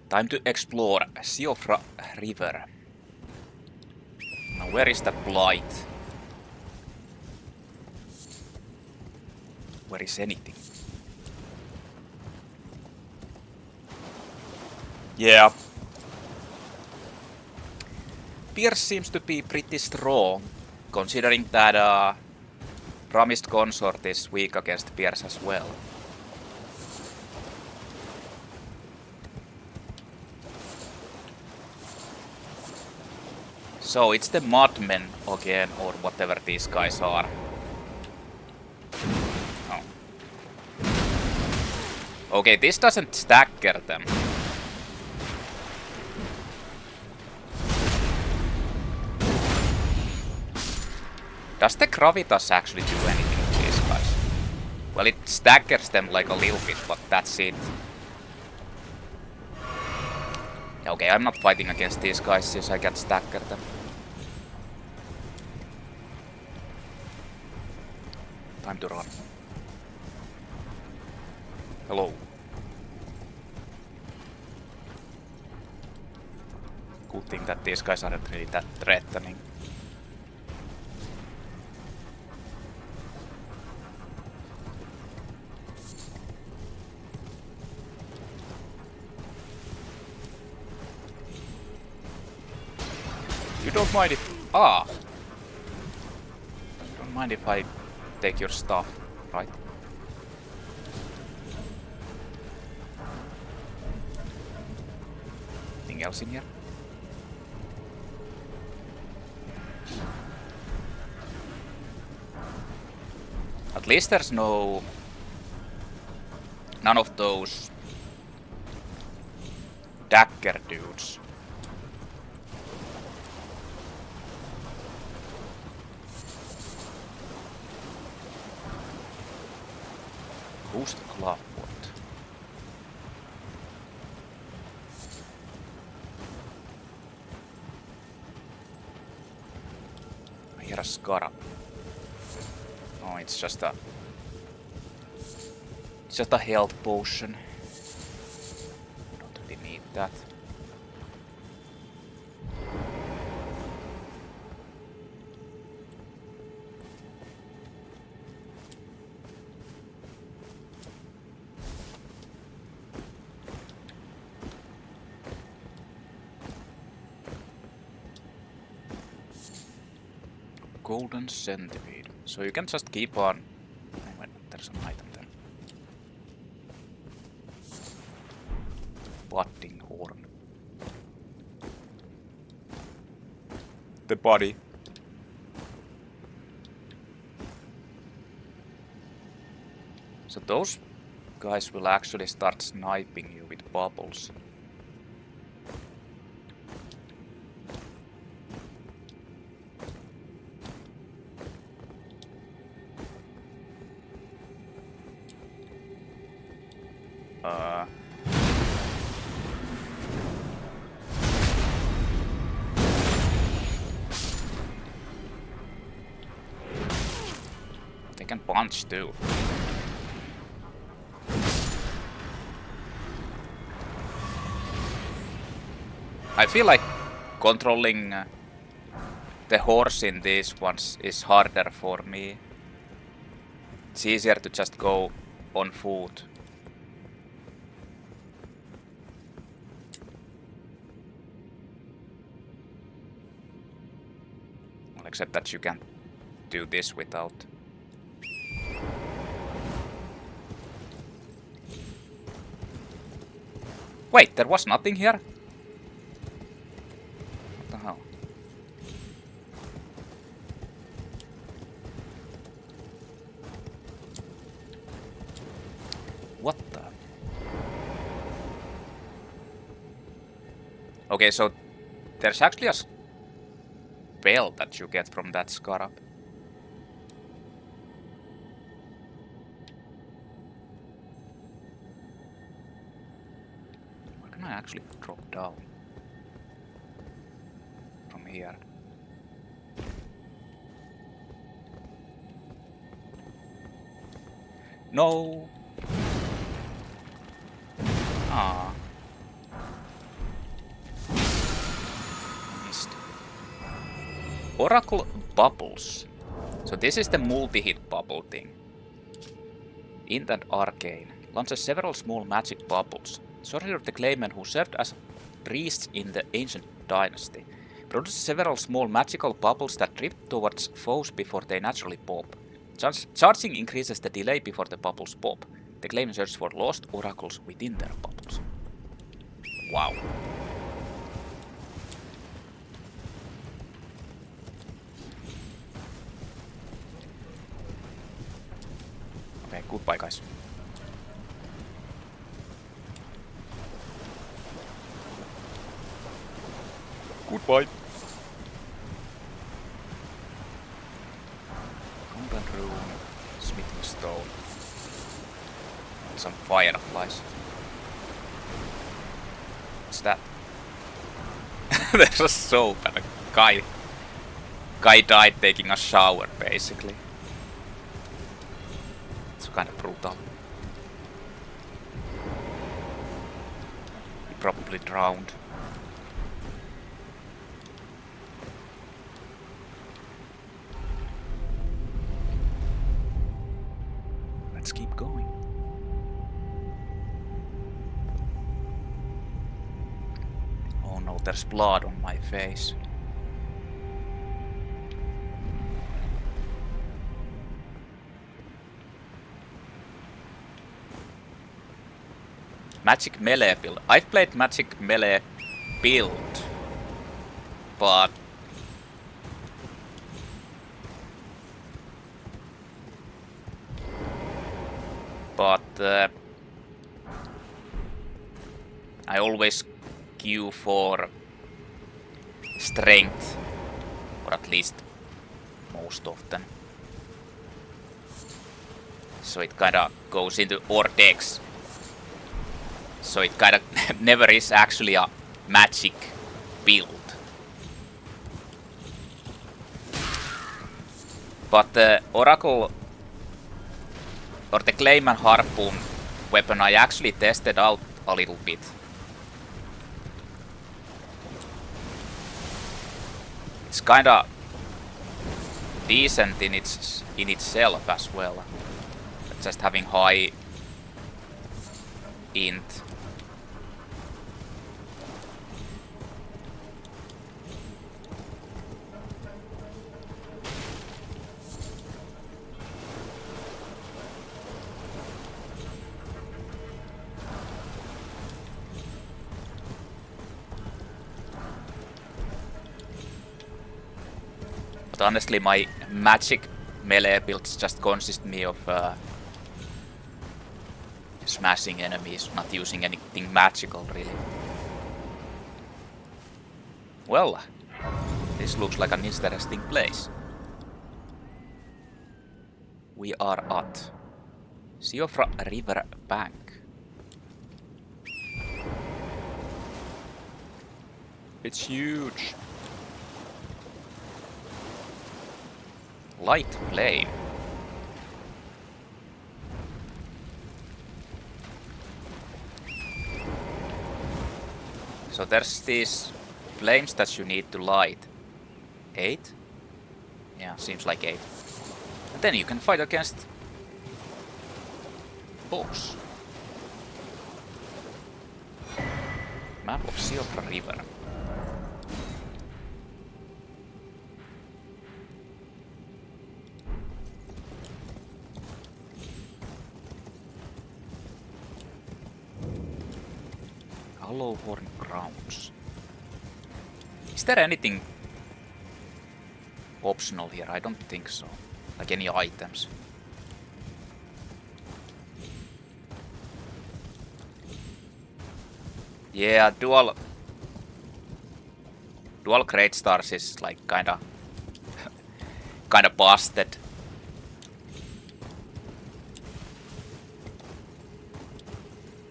Time to explore Siofra River. Now where is that Blaidd? Where is anything? Yeah. Pierce seems to be pretty strong, considering that Promised Consort is weak against Pierce as well. So it's the Mudmen again, or whatever these guys are. Oh. Okay, this doesn't stagger them. Does the Gravitas actually do anything to these guys? Well, it staggers them like a little bit, but that's it. Okay, I'm not fighting against these guys since I can stagger them. Time to run. Hello. Good thing that these guys aren't really that threatening. You don't mind if... Ah! You don't mind if I take your stuff, right? Anything else in here? At least there's none of those dagger dudes. Who's the club? What? I hear a scarab. Oh, it's just a health potion. Don't really need that. Golden centipede. So you can just keep on. Oh, wait, there's an item there. Budding horn. The body. So those guys will actually start sniping you with bubbles. They can punch too. I feel like controlling the horse in these ones is harder for me. It's easier to just go on foot. except that you can't do this without. Wait, there was nothing here? What the hell? What the? Okay, so there's actually a spell that you get from that scarab. Where can I actually drop down? From here. No! Ah. Missed. Oracle bubbles. So this is the multi-hit bubble thing. Int and Arcane. Launches several small magic bubbles. Sorcerer of the Clayman, who served as priests in the ancient dynasty, produces several small magical bubbles that drift towards foes before they naturally pop. Charging increases the delay before the bubbles pop. The Clayman searches for lost oracles within their bubbles. Wow. Okay, goodbye guys. Goodbye. Combat room, smithing stone, and some fireflies. What's that? There's a soap and a guy died taking a shower, basically. It's kind of brutal. He probably drowned. Let's keep going. Oh no, there's blood on my face. Magic melee build. I've played magic melee build, but I always queue for strength, or at least most often. So it kinda goes into Ordex. So it kinda never is actually a magic build. But the Oracle or the Clayman Harpoon weapon I actually tested out a little bit. It's kinda decent in itself as well. Just having high int. But honestly, my magic melee builds just consist me of smashing enemies, not using anything magical really. Well, this looks like an interesting place. We are at Siofra River bank. It's huge. Light flame. So there's these flames that you need to light. 8? Yeah, seems like 8. And then you can fight against boss. Map of Siofra River. Torn Grounds. Is there anything optional here? I don't think so. Like any items. Yeah, dual Great Stars is like kinda busted.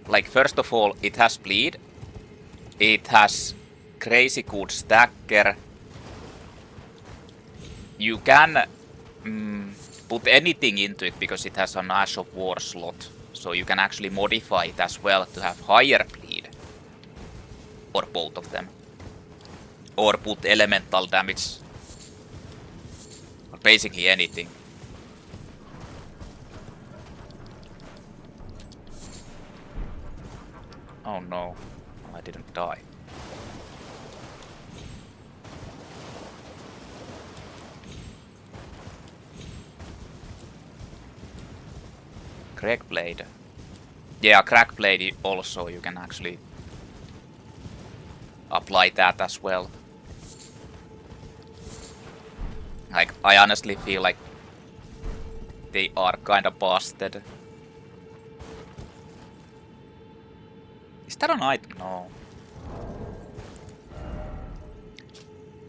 Like, first of all, it has Blaidd. It has crazy good stacker. You can put anything into it because it has an Ash of War slot. So you can actually modify it as well to have higher Blaidd. Or both of them. Or put elemental damage. Or basically anything. Oh no, I didn't die. Crack Blade. Yeah, Crack Blade also, you can actually apply that as well. Like, I honestly feel like they are kinda busted. Is that an item? No.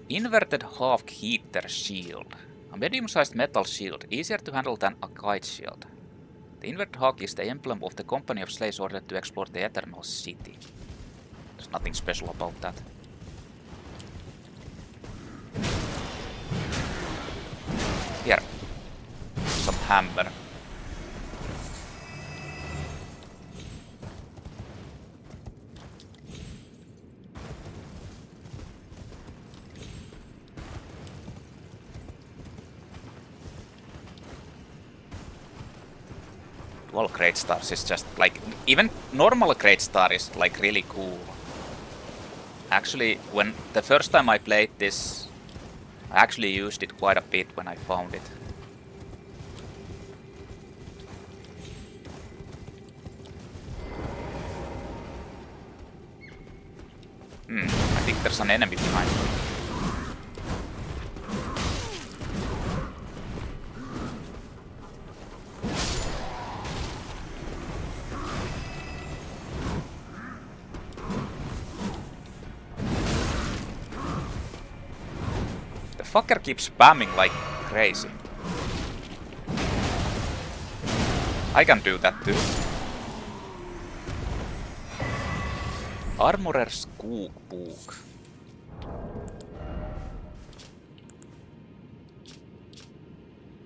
Inverted half heater shield. A medium-sized metal shield, easier to handle than a kite shield. The inverted hawk is the emblem of the company of slaves ordered to explore the Eternal City. There's nothing special about that. Here. Some hammer. Dual Great Stars is just like, even normal Great Star is like really cool. Actually, when the first time I played this, I actually used it quite a bit when I found it. I think there's an enemy behind me. Fucker keeps spamming like crazy. I can do that too. Armorer's Cookbook.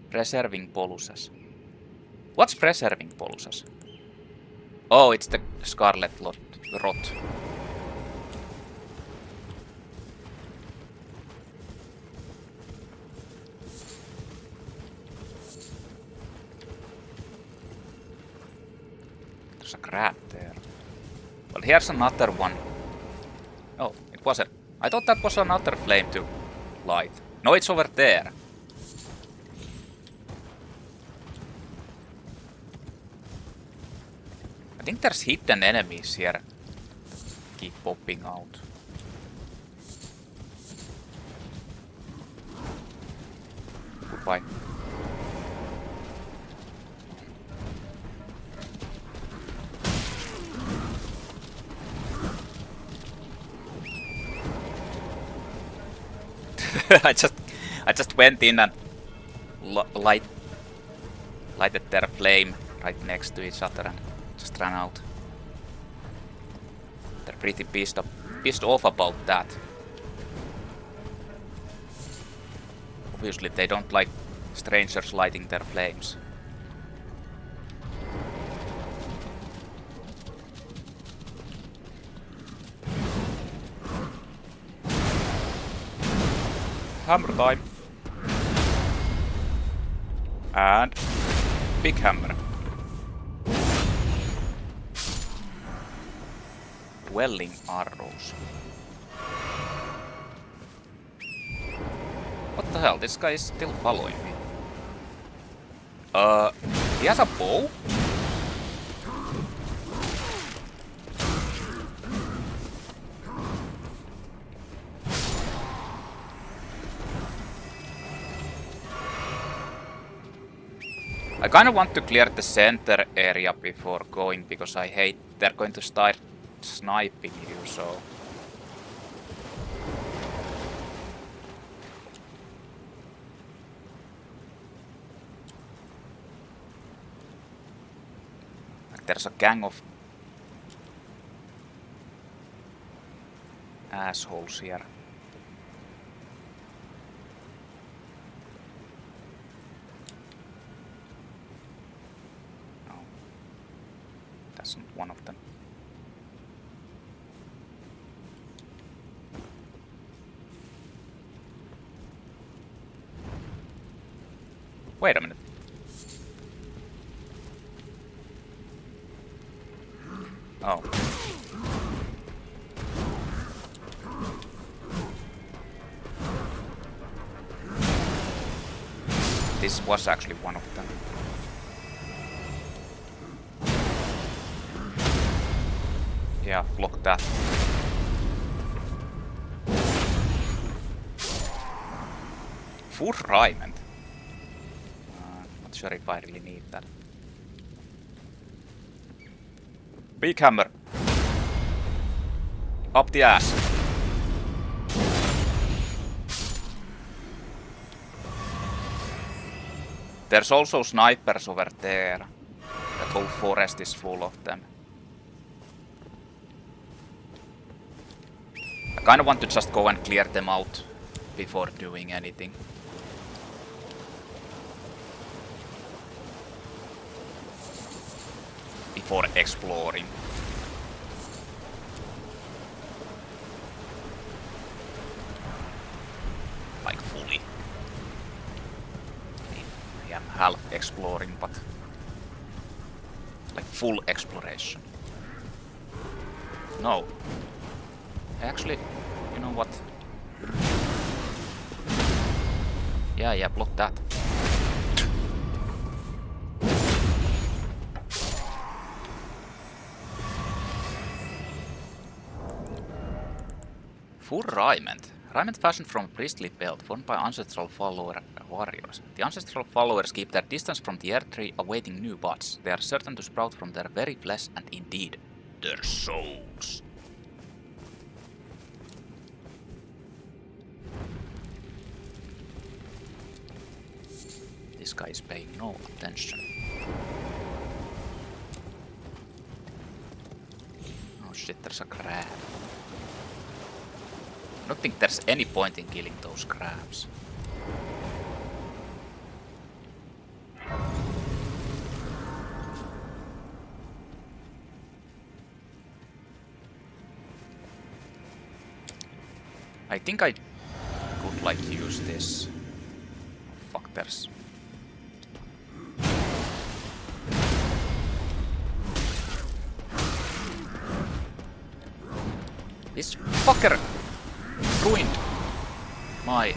Preserving Poluses. What's Preserving Poluses? Oh, it's the Scarlet Rot. A crab there. Well, here's another one. Oh, it wasn't. I thought that was another flame to light. No, it's over there. I think there's hidden enemies here. Keep popping out. Goodbye. I just went in and lighted their flame right next to each other and just ran out. They're pretty pissed off about that. Obviously they don't like strangers lighting their flames. Hammer time. And big hammer. Dwelling arrows. What the hell? This guy is still following me. He has a bow? I kind of want to clear the center area before going, because I hate they're going to start sniping you, so... Like there's a gang of assholes here. No. That's not one of them. Wait a minute. Oh. This was actually one of them. Yeah, block that. Full raiment. Not sure if I really need that. Big hammer. Up the ass. There's also snipers over there. That whole forest is full of them. I kinda want to just go and clear them out before doing anything. Before exploring. Like fully. I am half exploring, but like full exploration. No. Actually, you know what? Yeah, block that. Full raiment. Raiment fashioned from a priestly belt, formed by ancestral follower warriors. The ancestral followers keep their distance from the Erdtree, awaiting new buds. They are certain to sprout from their very flesh and indeed their souls. This guy is paying no attention. Oh shit, there's a crab. I don't think there's any point in killing those crabs. I think I could like use this. Fuck, there's... This fucker ruined my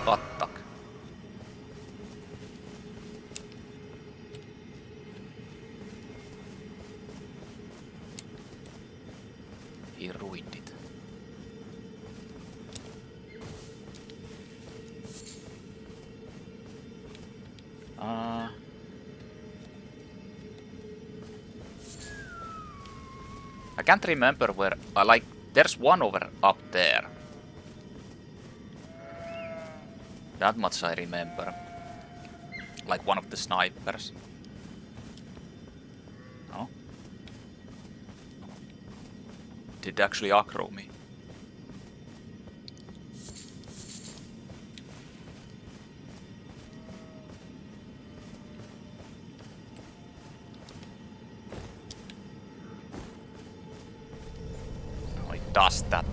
attack. He ruined it. I can't remember where. Like, there's one over up there. That much I remember. Like one of the snipers. No? Did actually aggro me. Does that.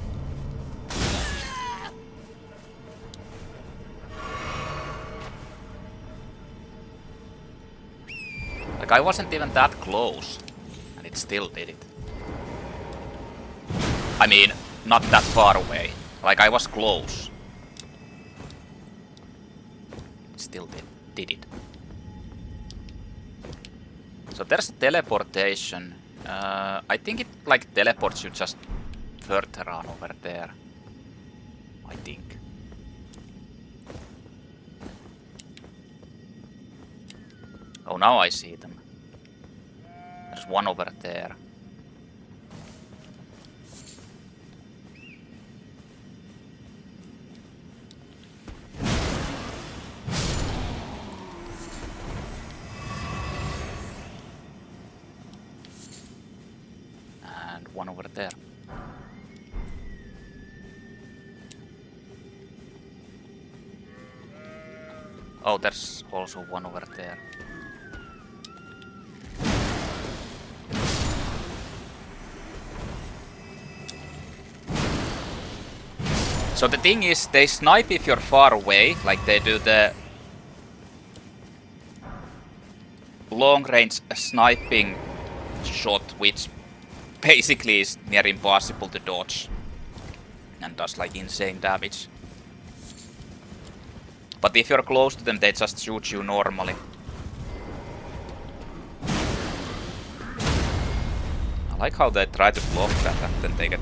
Like, I wasn't even that close, and it still did it. I mean, not that far away. Like, I was close. It still did it. So there's teleportation. I think it like teleports you just further on over there. I think. Oh, now I see them. There's one over there. And one over there. Oh, there's also one over there. So the thing is, they snipe if you're far away, like they do the long-range sniping shot, which basically is near impossible to dodge and does like insane damage. But if you're close to them, they just shoot you normally. I like how they try to block that and then they get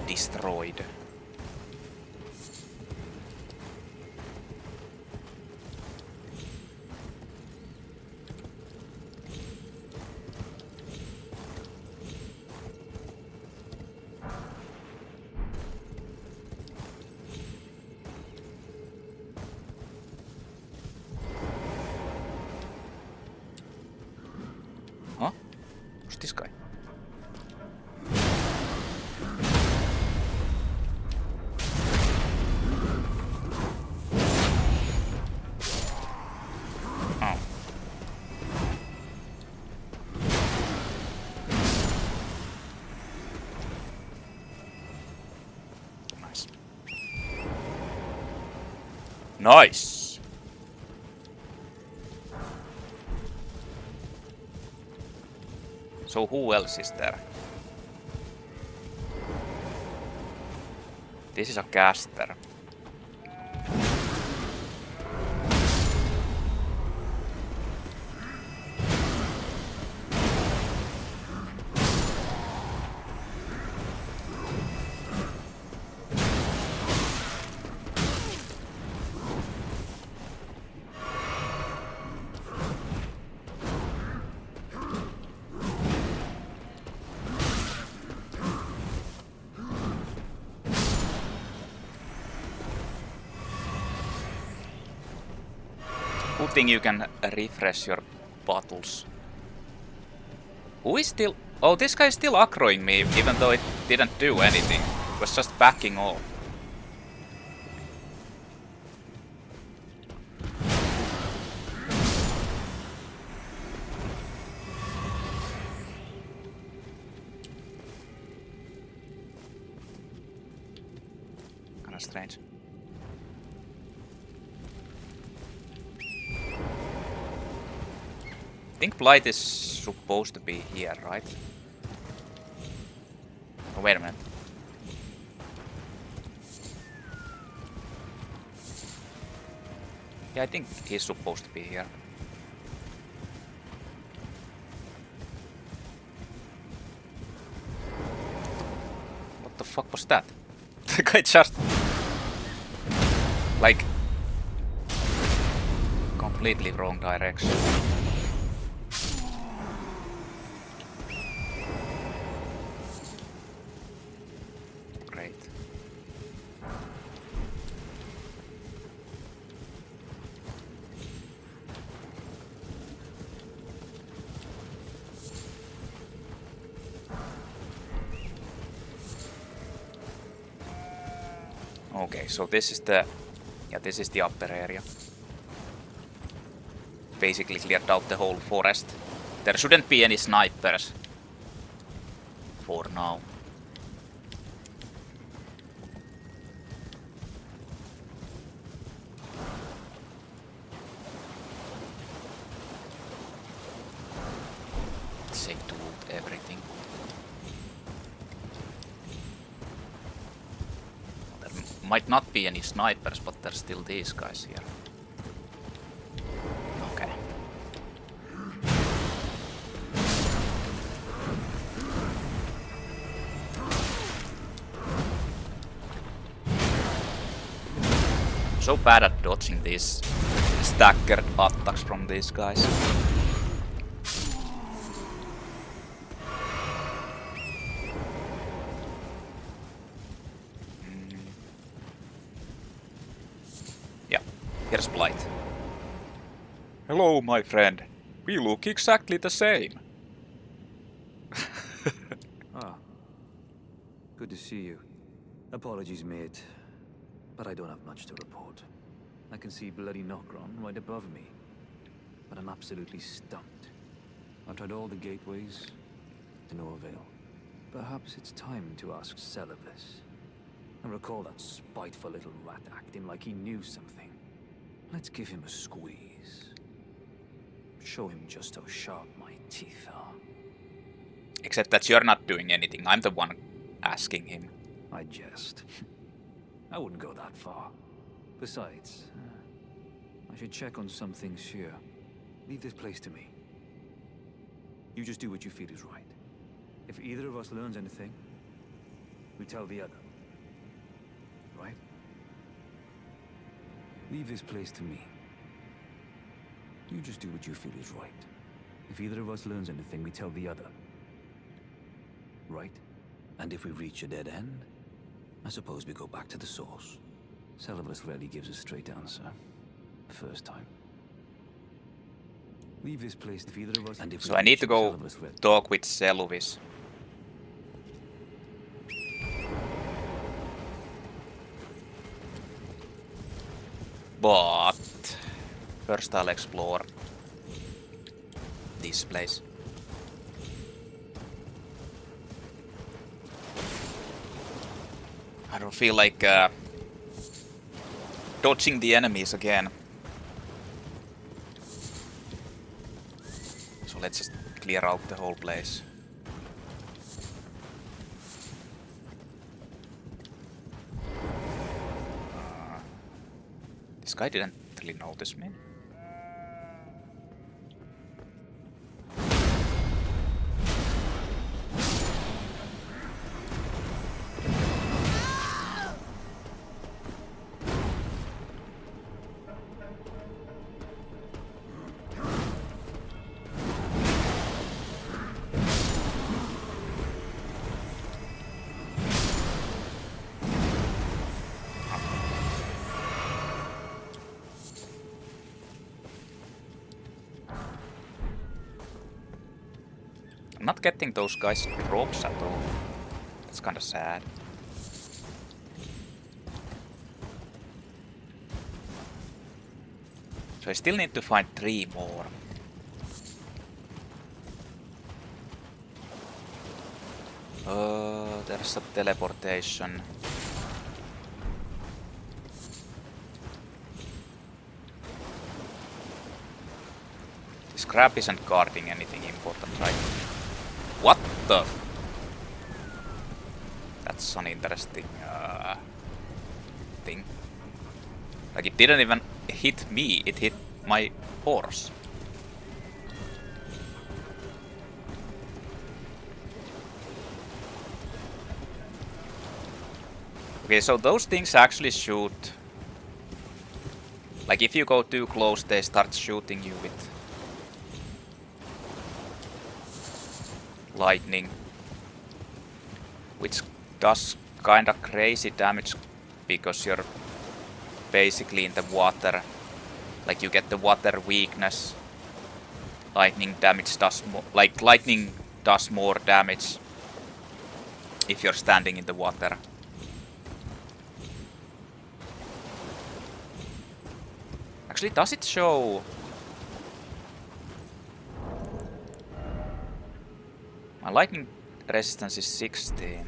destroyed. Huh? Who's this guy? Oh. Nice. Nice! So who else is there? This is a caster. Good thing you can refresh your bottles. Who is still... Oh, this guy is still aggroing me, even though it didn't do anything. It was just backing off. Kinda strange. I think Blaidd is supposed to be here, right? Oh, wait a minute. Yeah, I think he's supposed to be here. What the fuck was that? The guy just... like... completely wrong direction. Okay, so this is the... yeah, this is the upper area. Basically cleared out the whole forest. There shouldn't be any snipers. For now. Save to loot everything. Might not be any snipers, but there's still these guys here. Okay. so bad at dodging these staggered attacks from these guys. Yeah, here's Blaidd. Hello, my friend. We look exactly the same. Ah. Good to see you. Apologies, mate. But I don't have much to report. I can see bloody Nokron right above me. But I'm absolutely stumped. I've tried all the gateways, to no avail. Perhaps it's time to ask Seluvis. I recall that spiteful little rat acting like he knew something. Let's give him a squeeze. Show him just how sharp my teeth are. Except that you're not doing anything. I'm the one asking him. I jest. I wouldn't go that far. Besides, I should check on some things here. Leave this place to me. You just do what you feel is right. If either of us learns anything, we tell the other. Right? Leave this place to me. You just do what you feel is right. If either of us learns anything, we tell the other. Right? And if we reach a dead end, I suppose we go back to the source. Seluvis rarely gives a straight answer. The first time. Leave this place if either of us... And if So I need to go talk with Seluvis. But first I'll explore this place. I don't feel like dodging the enemies again. So let's just clear out the whole place. This guy didn't really notice me. I'm not getting those guys' drops at all. That's kinda sad. So I still need to find 3 more. There's a teleportation. This crab isn't guarding anything important, right? What the? That's an interesting thing. Like, it didn't even hit me, it hit my horse. Okay, so those things actually shoot. Like, if you go too close, they start shooting you with lightning, which does kinda crazy damage because you're basically in the water. Like, you get the water weakness. Lightning damage does more, like lightning does more damage if you're standing in the water. Actually, does it show? My lightning resistance is 16.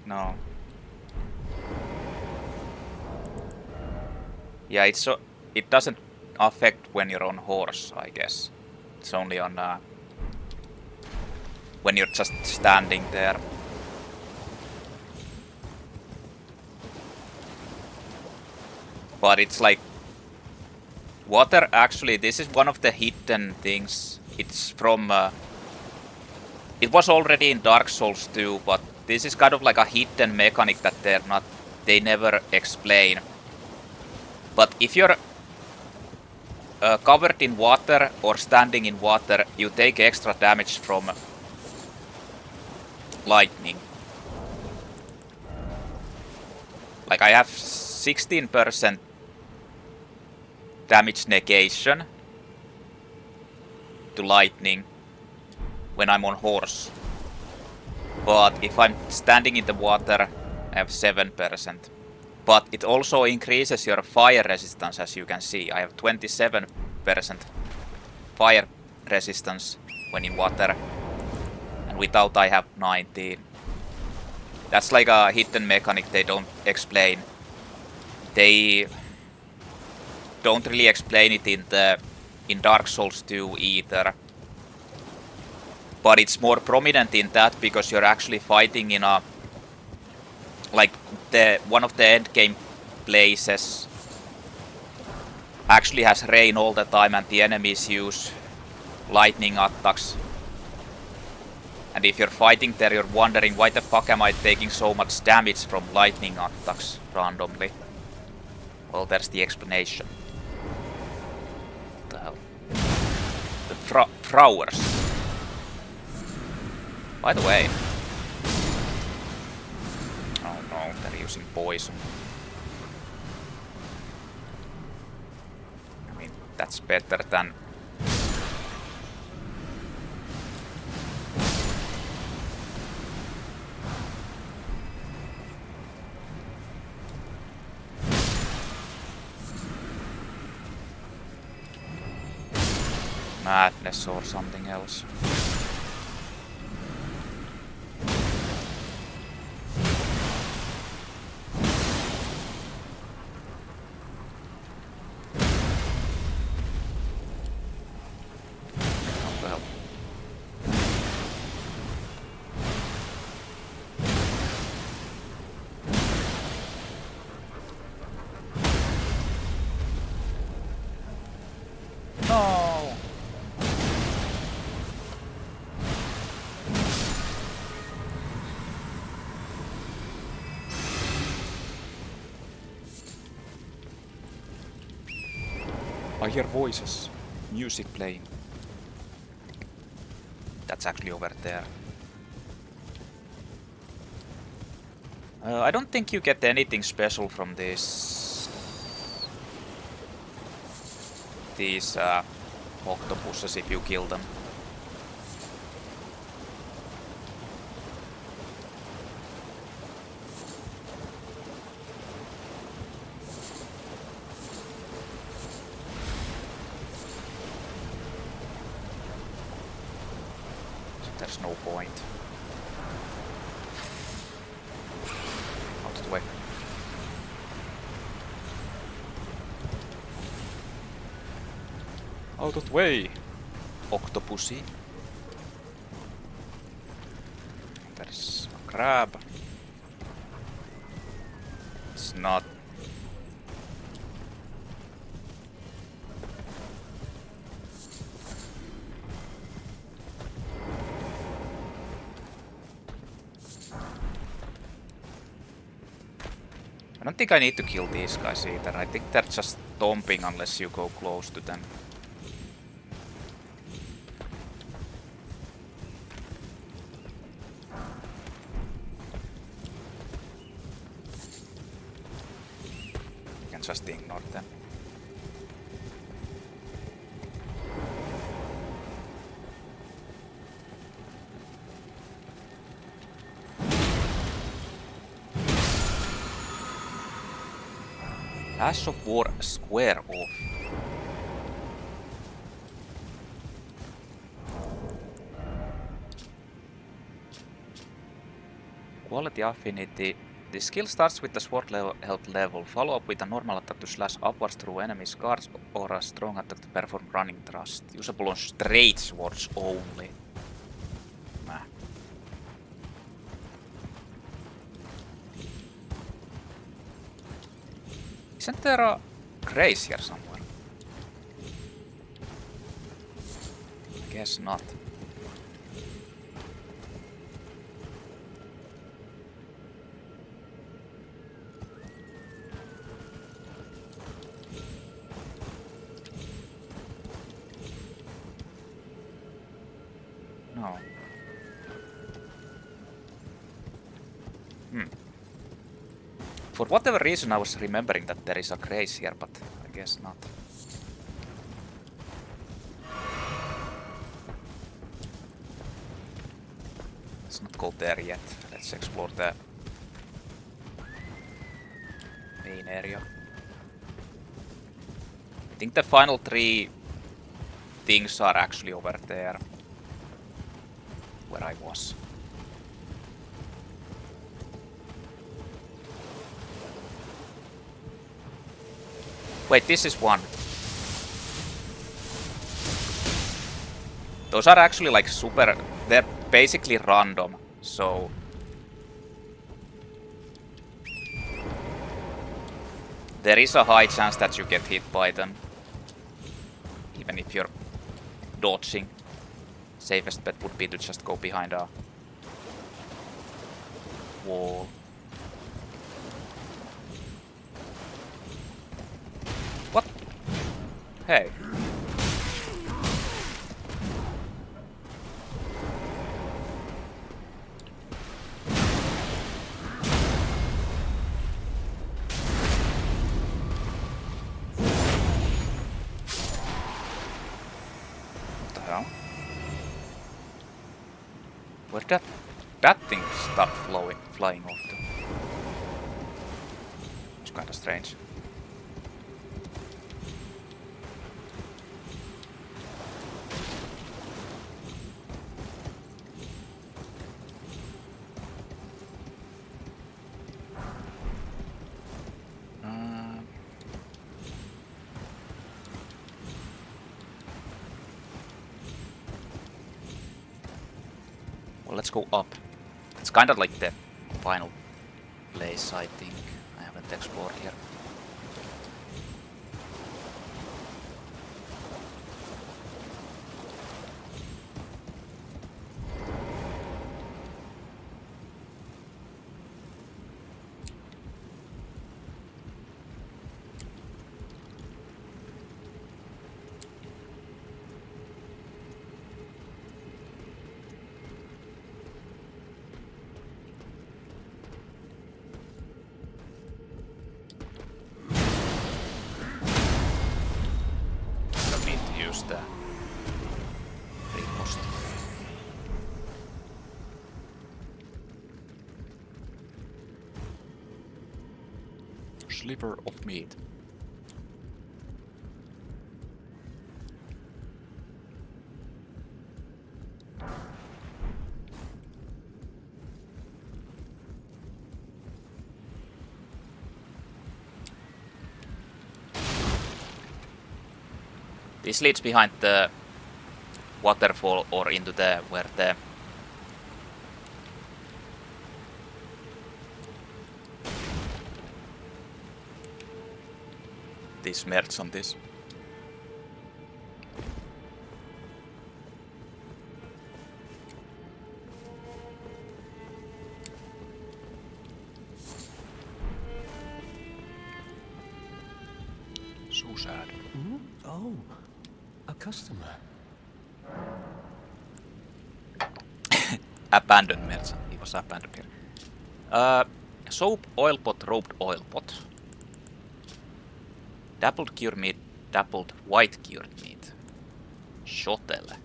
No. Yeah, it's so it doesn't affect when you're on horse, I guess. It's only on when you're just standing there. But it's like water. Actually, this is one of the hidden things. It's from it was already in Dark Souls 2, but this is kind of like a hidden mechanic that they never explain. But if you're covered in water or standing in water, you take extra damage from lightning. Like I have 16% damage negation to lightning when I'm on horse. But if I'm standing in the water, I have 7%. But it also increases your fire resistance, as you can see. I have 27% fire resistance when in water. And without I have 19. That's like a hidden mechanic they don't explain. They don't really explain it in Dark Souls 2 either. But it's more prominent in that because you're actually fighting in a... Like, one of the endgame places actually has rain all the time and the enemies use lightning attacks. And if you're fighting there, you're wondering, why the fuck am I taking so much damage from lightning attacks randomly? Well, there's the explanation. What the hell? The flowers. By the way... Oh no, they're using poison. I mean, that's better than... madness or something else. I hear voices. Music playing. That's actually over there. I don't think you get anything special from this. These octopuses if you kill them. There's no point. Out of the way. Out of the way, octopusy. There's a crab. It's not. I don't think I need to kill these guys either. I think they're just stomping unless you go close to them. You can just ignore them. Ash of War square off. Quality affinity. The skill starts with the sword health level. Follow up with a normal attack to slash upwards through enemy scars or a strong attack to perform running thrust. Usable on straight swords only. Nah. Isn't there a grace here somewhere? I guess not. No. For whatever reason I was remembering that there is a grace here, but I guess not. Let's not go there yet. Let's explore the main area. I think the final 3 things are actually over there. Where I was. Wait, this is one. Those are actually like super... They're basically random, so... There is a high chance that you get hit by them. Even if you're dodging. Safest bet would be to just go behind a wall. What? Hey. What the hell? Where did that thing start flying off to? It's kinda strange. Well, let's go up. It's kind of like the final place, I think. I haven't explored here. Sliver of meat. This leads behind the waterfall or into the where the these merchants. So sad. Oh, a customer. Abandoned merchant. He was abandoned here. Soap, oil pot, roped oil pot. Dappled cured meat, dappled white cured meat. Shotelle.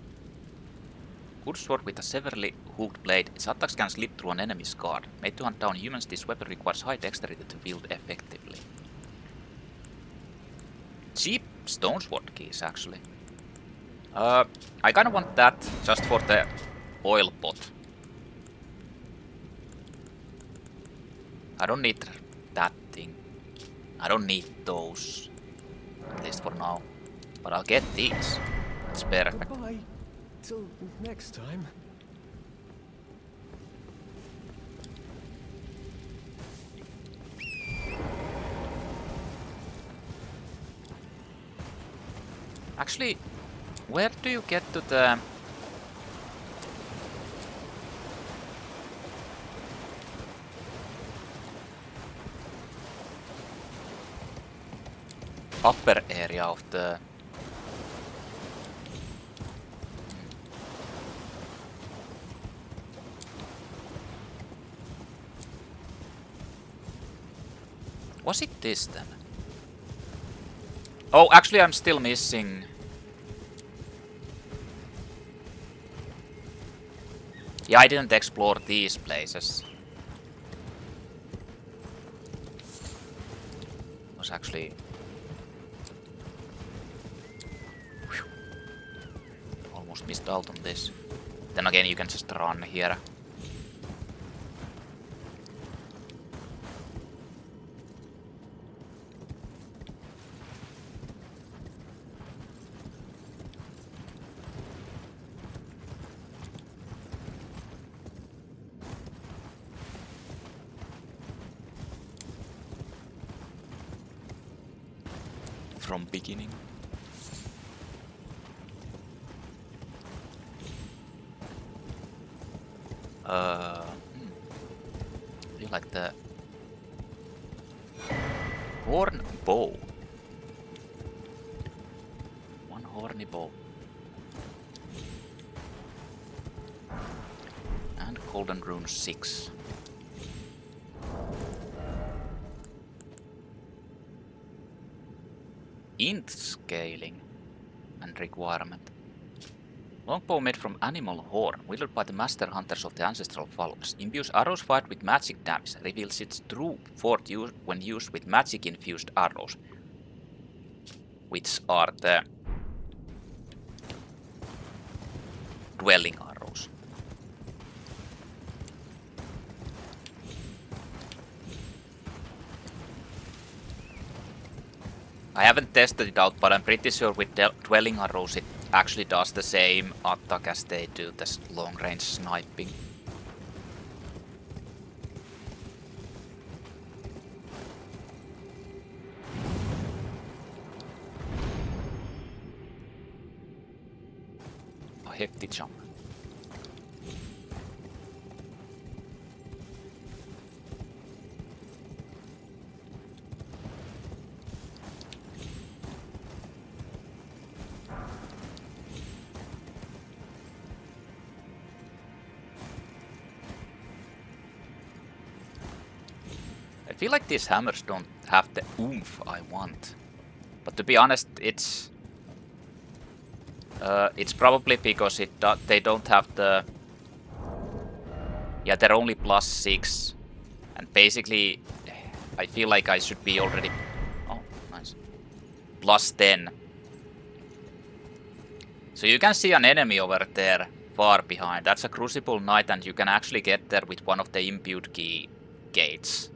Good sword with a severely hooked blade. Its attacks can slip through an enemy's guard. Made to hunt down humans, this weapon requires high dexterity to wield effectively. Cheap stone sword keys, actually. I kinda want that just for the oil pot. I don't need that thing. I don't need those. At least for now. But I'll get these. It's perfect. Goodbye. Till next time. Actually, where do you get to the... upper area of the... Was it this then? Oh, actually I'm still missing... Yeah, I didn't explore these places. Was actually... Whew. Almost missed out on this. Then again, you can just run here. From beginning. I feel like the horn bow. One horny bow. And golden rune 6. Int scaling and requirement. Longbow made from animal horn, wielded by the master hunters of the ancestral followers. Imbues arrows fired with magic damage. Reveals its true force when used with magic infused arrows, which are the dwelling arrows. I haven't tested it out, but I'm pretty sure with dwelling arrows it actually does the same attack as they do this long range sniping. A hefty jump. I feel like these hammers don't have the oomph I want, but to be honest, it's probably because they don't have the... Yeah, they're only +6, and basically I feel like I should be already... Oh, nice. +10. So you can see an enemy over there, far behind. That's a Crucible Knight, and you can actually get there with one of the imbued key gates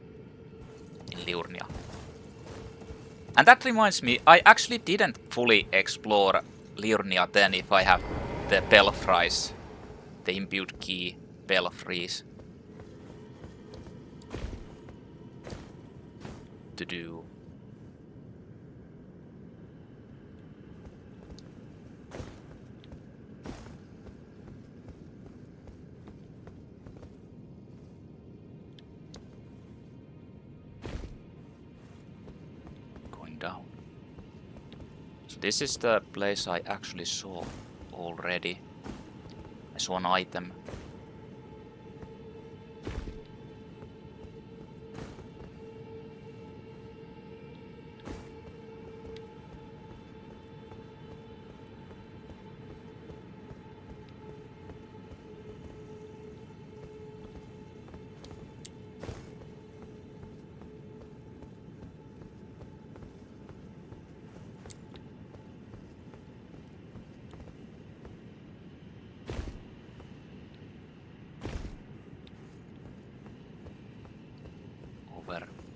in Liurnia. And that reminds me, I actually didn't fully explore Liurnia then if I have the belfries, the imbued key belfries to do. Down. So this is the place I actually saw already. I saw an item.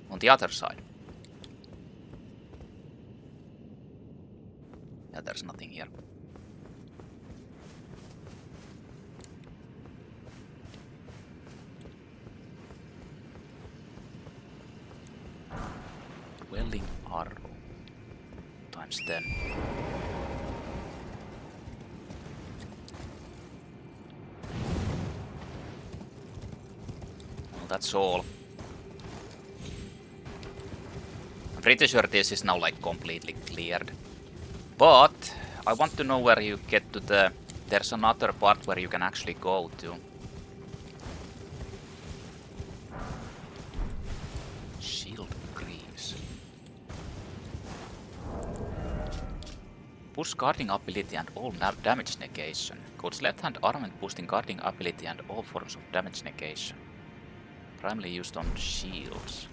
On the other side. Yeah, there's nothing here. Dwelling arrow times 10. Well, that's all. Pretty sure this is now like completely cleared. But I want to know where you get to the... There's another part where you can actually go to. Shield Greaves. Push guarding ability and all damage negation. Code's left hand armament boosting guarding ability and all forms of damage negation. Primarily used on shields.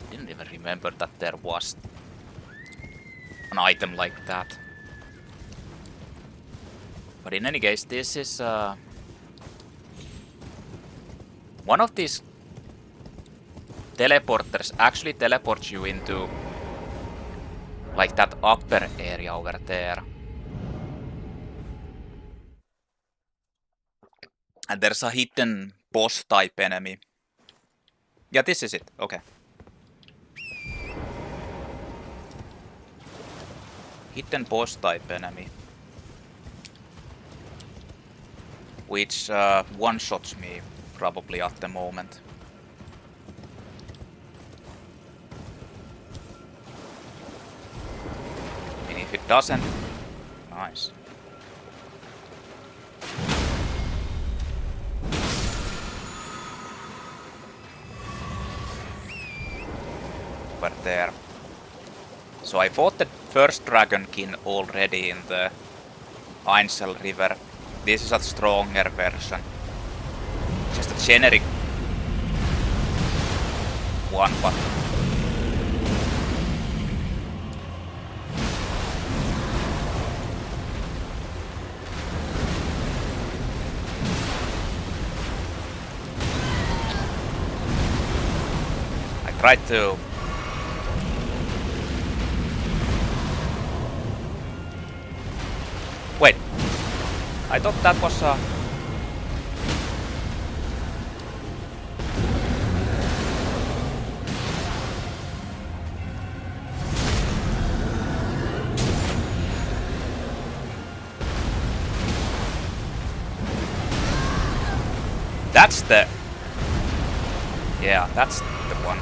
Didn't even remember that there was an item like that. But in any case, this is one of these teleporters actually teleports you into like that upper area over there. And there's a hidden boss type enemy. Yeah, this is it. Okay. Hidden boss type enemy. Which one-shots me probably at the moment. And if it doesn't, nice. Over there. So I fought the first Dragonkin already in the Ancestral River. This is a stronger version. Just a generic one, but I tried to wait. I thought that was a that's the yeah, that's the one.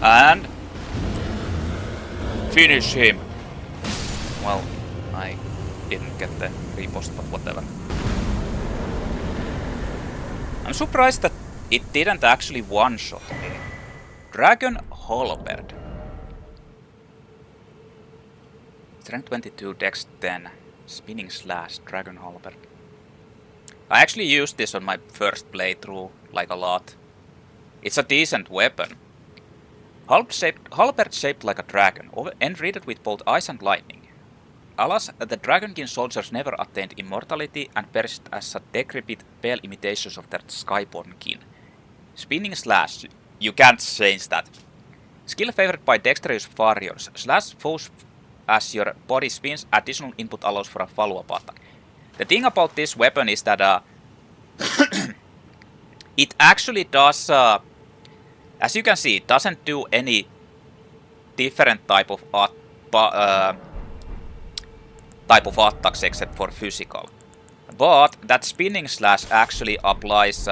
And finish him. Well, I didn't get the repost, but whatever. I'm surprised that it didn't actually one-shot me. Dragon Halberd. Strength 22, Dex 10. Spinning Slash, Dragon Halberd. I actually used this on my first playthrough, like a lot. It's a decent weapon. Halberd shaped like a dragon, enwreathed with both ice and lightning. Alas, the Dragonkin soldiers never attained immortality and perished as a decrepit, pale imitations of their skyborn kin. Spinning Slash, you can't change that. Skill favored by dexterous warriors. Slash foes as your body spins, additional input allows for a follow-up attack. The thing about this weapon is that it actually does, as you can see, it doesn't do any different type of attacks except for physical. But that Spinning Slash actually applies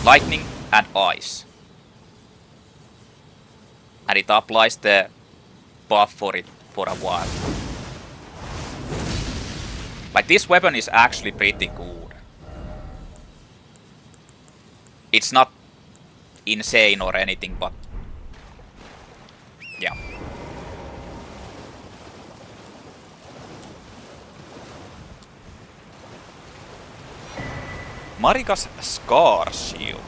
lightning and ice. And it applies the buff for it for a while. Like, this weapon is actually pretty good. It's not insane or anything, but yeah. Marika's Scarseal.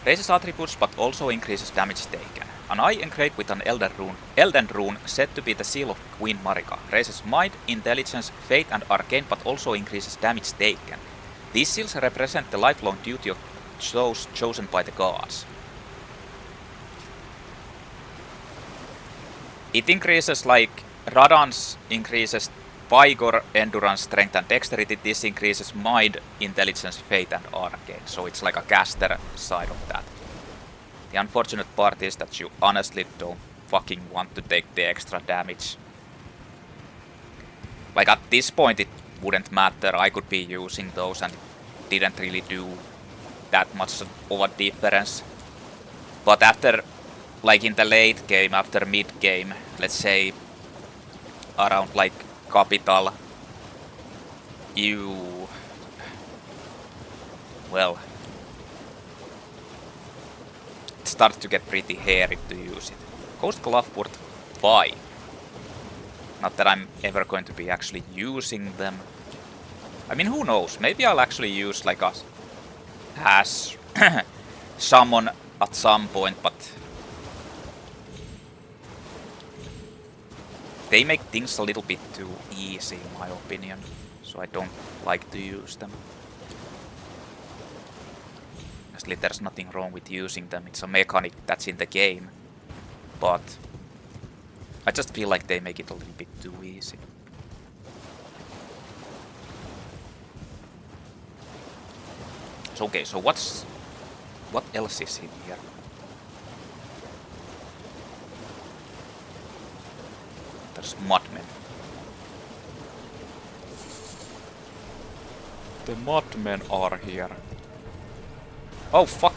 Raises attributes but also increases damage taken. An eye engraved with an Elden Rune said to be the seal of Queen Marika. Raises Might, Intelligence, Faith and Arcane but also increases damage taken. These seals represent the lifelong duty of those chosen by the gods. It increases, like, Radans increases Vigor, Endurance, Strength and Dexterity. This increases Mind, Intelligence, Faith and Arcane. So it's like a caster side of that. The unfortunate part is that you honestly don't fucking want to take the extra damage. Like, at this point it wouldn't matter. I could be using those and didn't really do that much of a difference. But after, like in the late game, after mid game, let's say around like Capital, well, it starts to get pretty hairy to use it. Ghost Gloveport 5. Not that I'm ever going to be actually using them. I mean, who knows? Maybe I'll actually use like a as summon at some point, but they make things a little bit too easy in my opinion, so I don't like to use them. Honestly, there's nothing wrong with using them, it's a mechanic that's in the game, but I just feel like they make it a little bit too easy. So, okay, so what else is in here? There's mudmen. The mudmen are here. Oh fuck!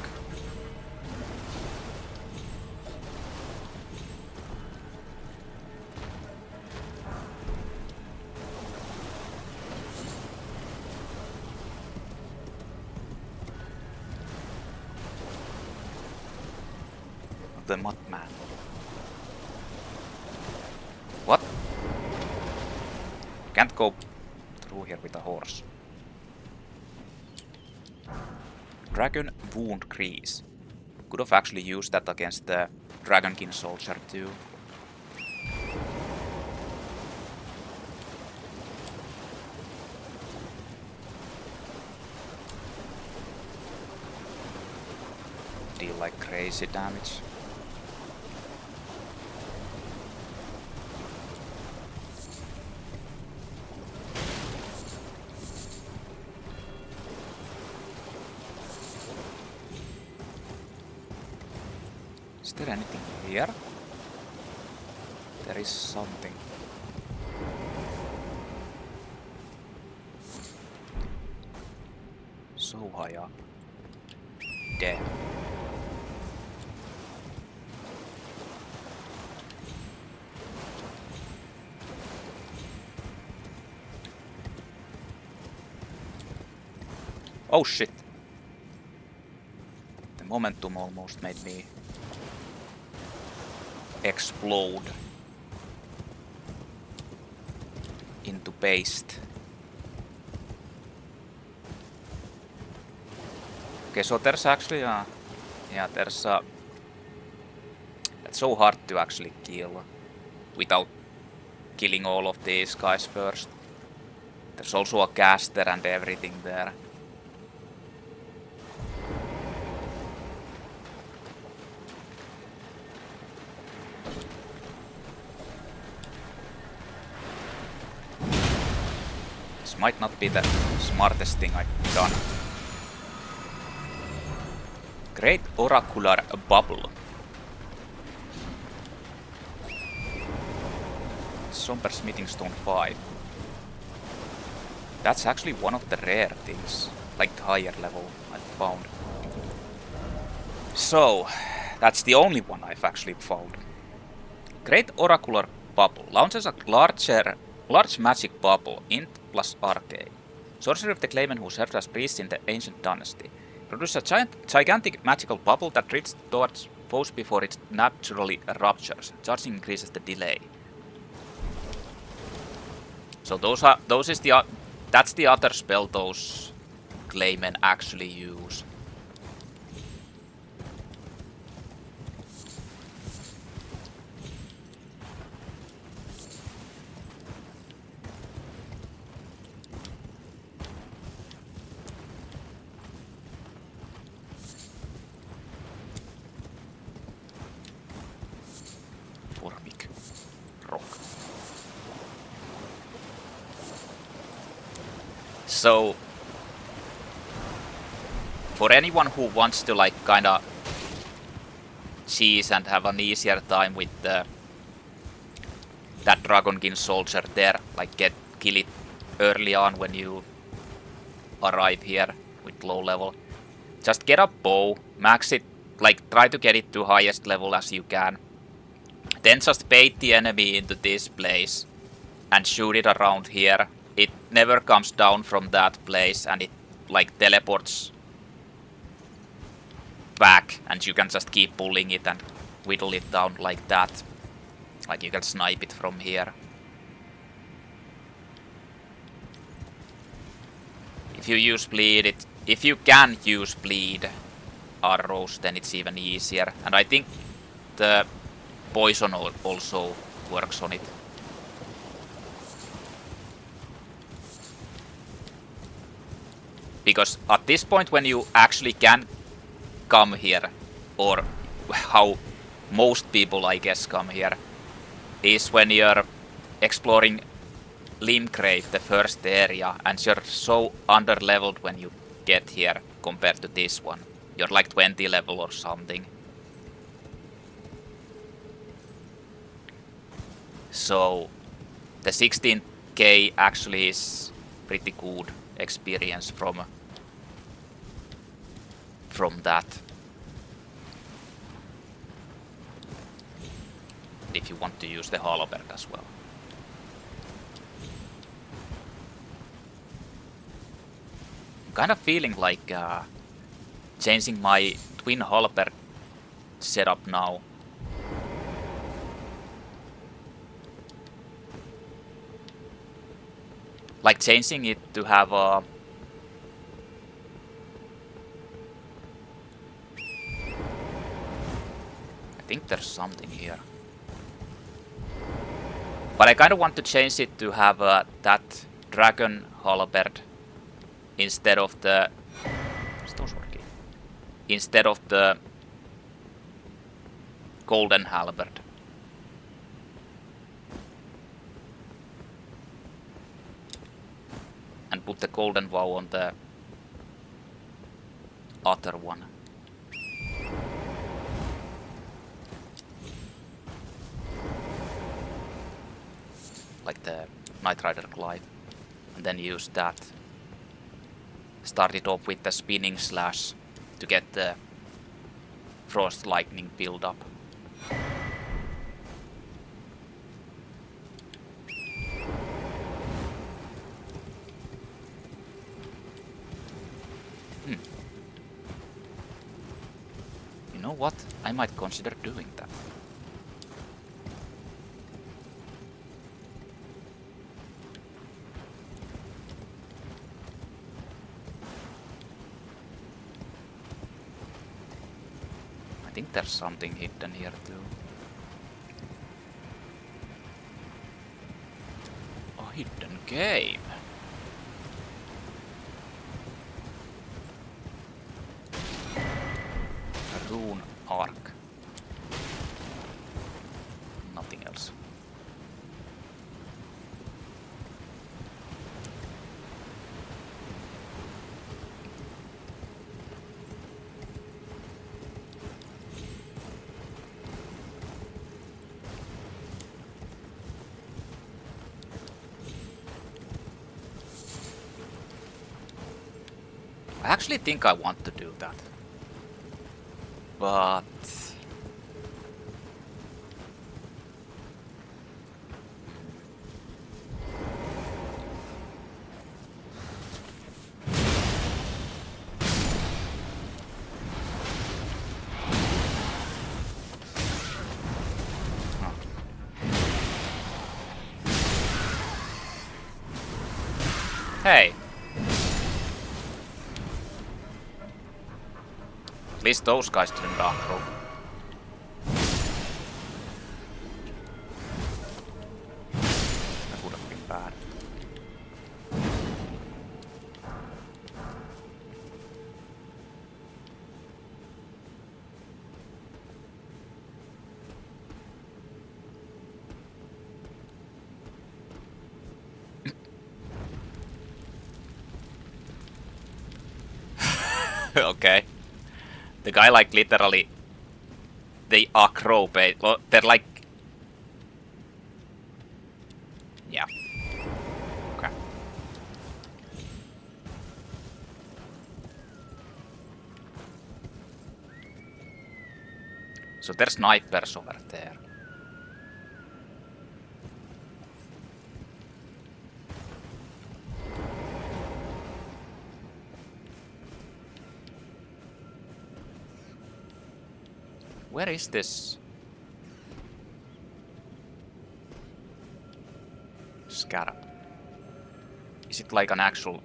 The mudman. What? Can't go through here with a horse. Dragon Wound Crease. Could have actually used that against the Dragonkin soldier too. Deal like crazy damage. Is there anything here? There is something. So high up. Damn. Oh shit. The momentum almost made me explode into paste. Okay, so there's actually a... yeah, there's a... It's so hard to actually kill without killing all of these guys first. There's also a caster and everything there. Might not be the smartest thing I've done. Great Oracular Bubble. Somber Smithing Stone 5. That's actually one of the rare things, like the higher level I've found. So, that's the only one I've actually found. Great Oracular Bubble launches a large magic bubble, int plus arcane. Sorcerer of the claimant who served as priest in the ancient dynasty. Produces a gigantic magical bubble that drifts towards foes before it naturally ruptures. Charging increases the delay. So that's the other spell those claimant actually use. So, for anyone who wants to like kinda cheese and have an easier time with that Dragonkin soldier there, like kill it early on when you arrive here, with low level. Just get a bow, max it, like try to get it to highest level as you can. Then just bait the enemy into this place and shoot it around here. It never comes down from that place and it like teleports back and you can just keep pulling it and whittle it down like that. Like you can snipe it from here. If you use Blaidd, if you can use Blaidd arrows, then it's even easier. And I think the poison also works on it. Because at this point when you actually can come here, or how most people I guess come here, is when you're exploring Limgrave, the first area, and you're so under-leveled when you get here compared to this one. You're like 20 level or something. So the 16k actually is pretty good experience from that. If you want to use the Halberd as well. I'm kind of feeling like changing my twin Halberd setup now. Like changing it to have a I think there's something here. But I kind of want to change it to have that dragon Halberd instead of the golden Halberd. And put the golden vow on the other one. Like the Knight Rider Clive. And then use that. Start it off with the spinning slash to get the frost lightning build up. You know what? I might consider doing that. I think there's something hidden here too. A hidden cave. A rune arc. Nothing else. I actually think I want to do that. But hey. At least those guys didn't aggro. That would have been bad. Okay. The guy like literally they aggro bait. They're like yeah. Okay. So there's snipers over there. Where is this scarab? Is it like an actual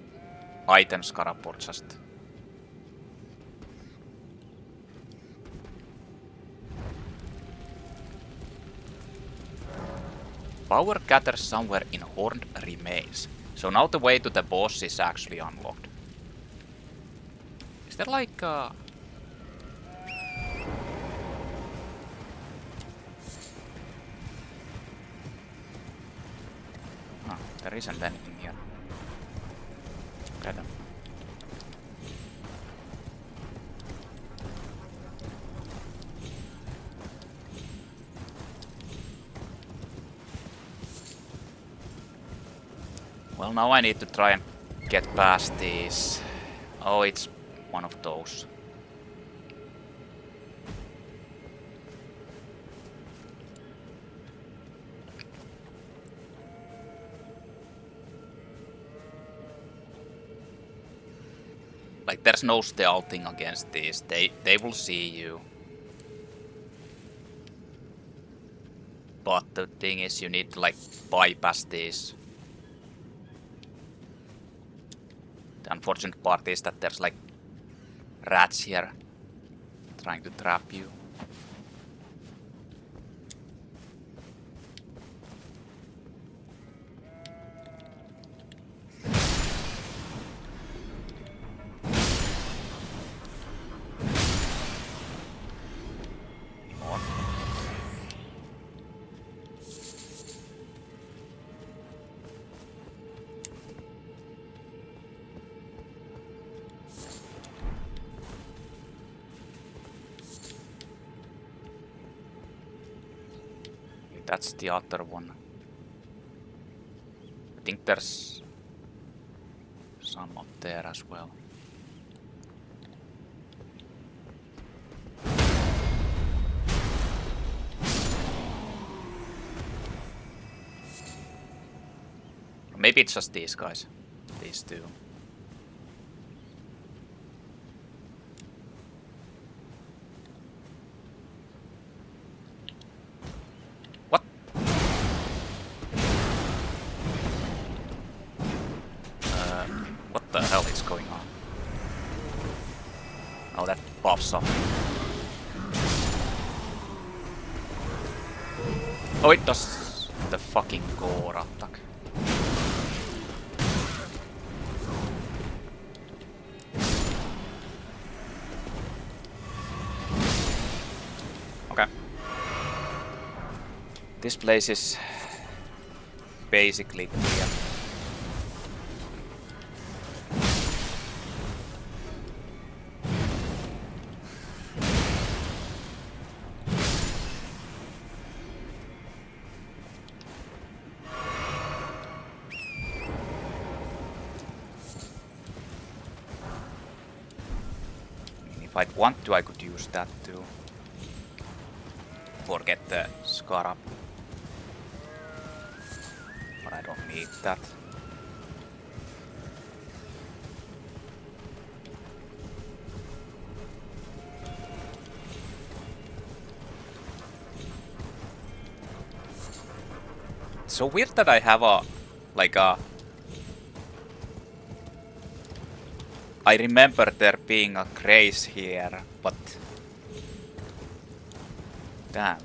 item scarab or just... Power gathers somewhere in horned remains. So now the way to the boss is actually unlocked. Is there like a... There isn't anything here. Okay then. Well, now I need to try and get past these. Oh, it's one of those. Like, there's no stealthing against these. They will see you. But the thing is, you need to, like, bypass these. The unfortunate part is that there's, like, rats here trying to trap you. That's the other one. I think there's some up there as well. Maybe it's just these guys. These two. What the hell is going on? Oh, that pops up. Oh, it does the fucking gore attack. Okay. This place is basically clear. If I'd want to, I could use that to forget the scarab. But I don't need that. It's so weird that I have a I remember there being a grace here, but damn.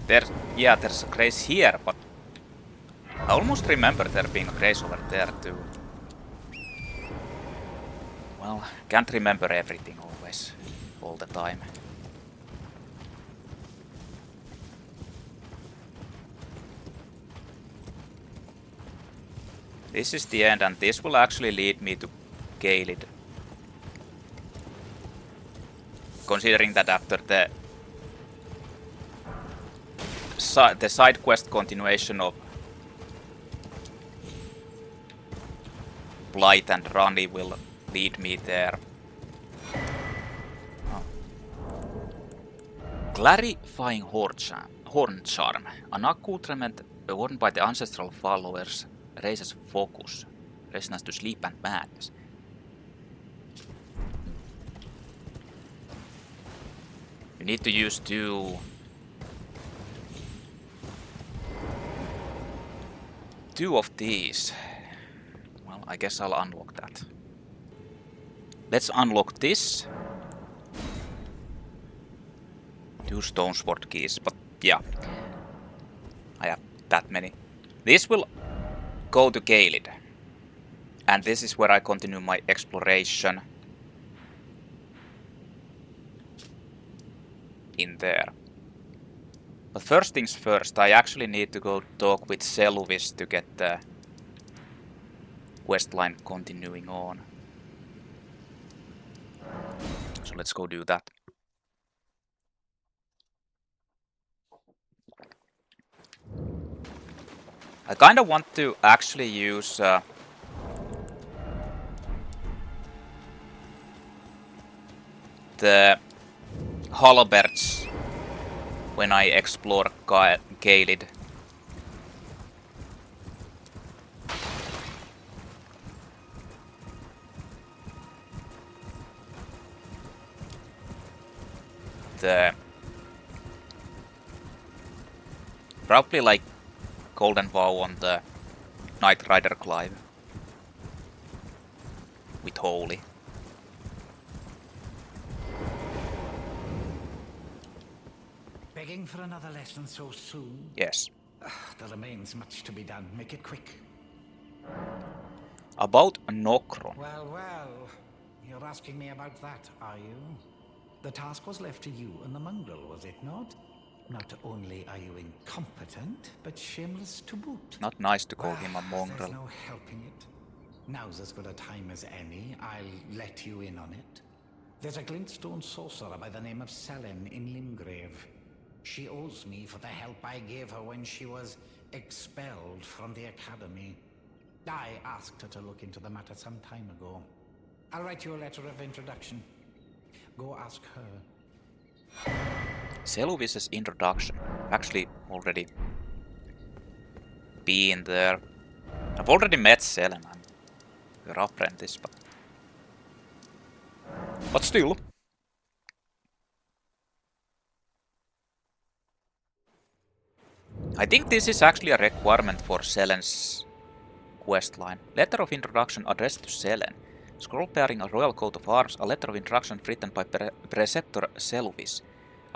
There's a grace here, but I almost remember there being a grace over there too. Well, can't remember everything always, all the time. This is the end, and this will actually lead me to Caelid. Considering that after the side quest continuation of Blaidd and Ranni will lead me there. Oh. Clarifying Horn Charm. An accoutrement worn by the Ancestral followers raises focus, resistance to sleep and madness. You need to use two of these. Well, I guess I'll unlock that. Let's unlock this. 2 stone sword keys, but yeah. I have that many. This will go to Caelid. And this is where I continue my exploration. In there. But first things first, I actually need to go talk with Seluvis to get the questline continuing on. So let's go do that. I kinda want to actually use the Halberds when I explore Caelid. Probably like Golden Vow on the Knight Rider Clive. With Holy. Begging for another lesson so soon? Yes. There remains much to be done. Make it quick. About Nokron. Well, well. You're asking me about that, are you? The task was left to you and the mongrel, was it not? Not only are you incompetent, but shameless to boot. Not nice to call him a mongrel. There's no helping it. Now's as good a time as any. I'll let you in on it. There's a glintstone sorcerer by the name of Selen in Limgrave. She owes me for the help I gave her when she was expelled from the academy. I asked her to look into the matter some time ago. I'll write you a letter of introduction. Go ask her. Seluvis's introduction. Actually, already been there. I've already met Selen. I'm her apprentice, but still. I think this is actually a requirement for Selen's questline. Letter of introduction addressed to Selen. Scroll bearing a royal coat of arms, a letter of introduction written by Preceptor Seluvis.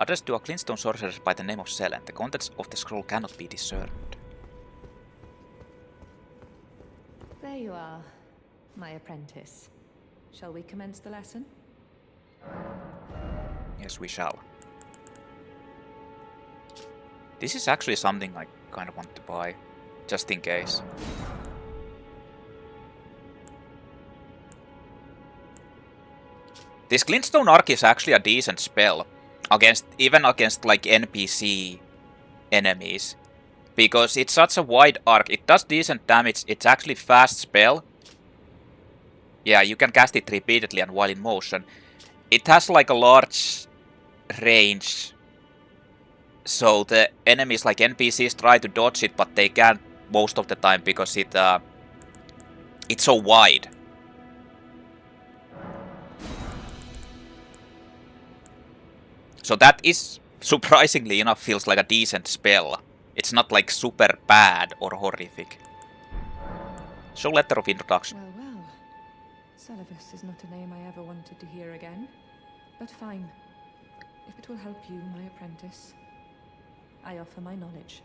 Addressed to a glintstone sorcerer by the name of Selen. The contents of the scroll cannot be discerned. There you are, my apprentice. Shall we commence the lesson? Yes, we shall. This is actually something I kind of want to buy, just in case. This Glintstone Arc is actually a decent spell, even against like NPC enemies, because it's such a wide arc. It does decent damage. It's actually fast spell. Yeah, you can cast it repeatedly and while in motion. It has like a large range, so the enemies like NPCs try to dodge it, but they can't most of the time because it's so wide. So that is, surprisingly enough, feels like a decent spell. It's not like super bad or horrific. So letter of introduction. Well, well. Seluvis is not a name I ever wanted to hear again. But fine. If it will help you, my apprentice, I offer my knowledge.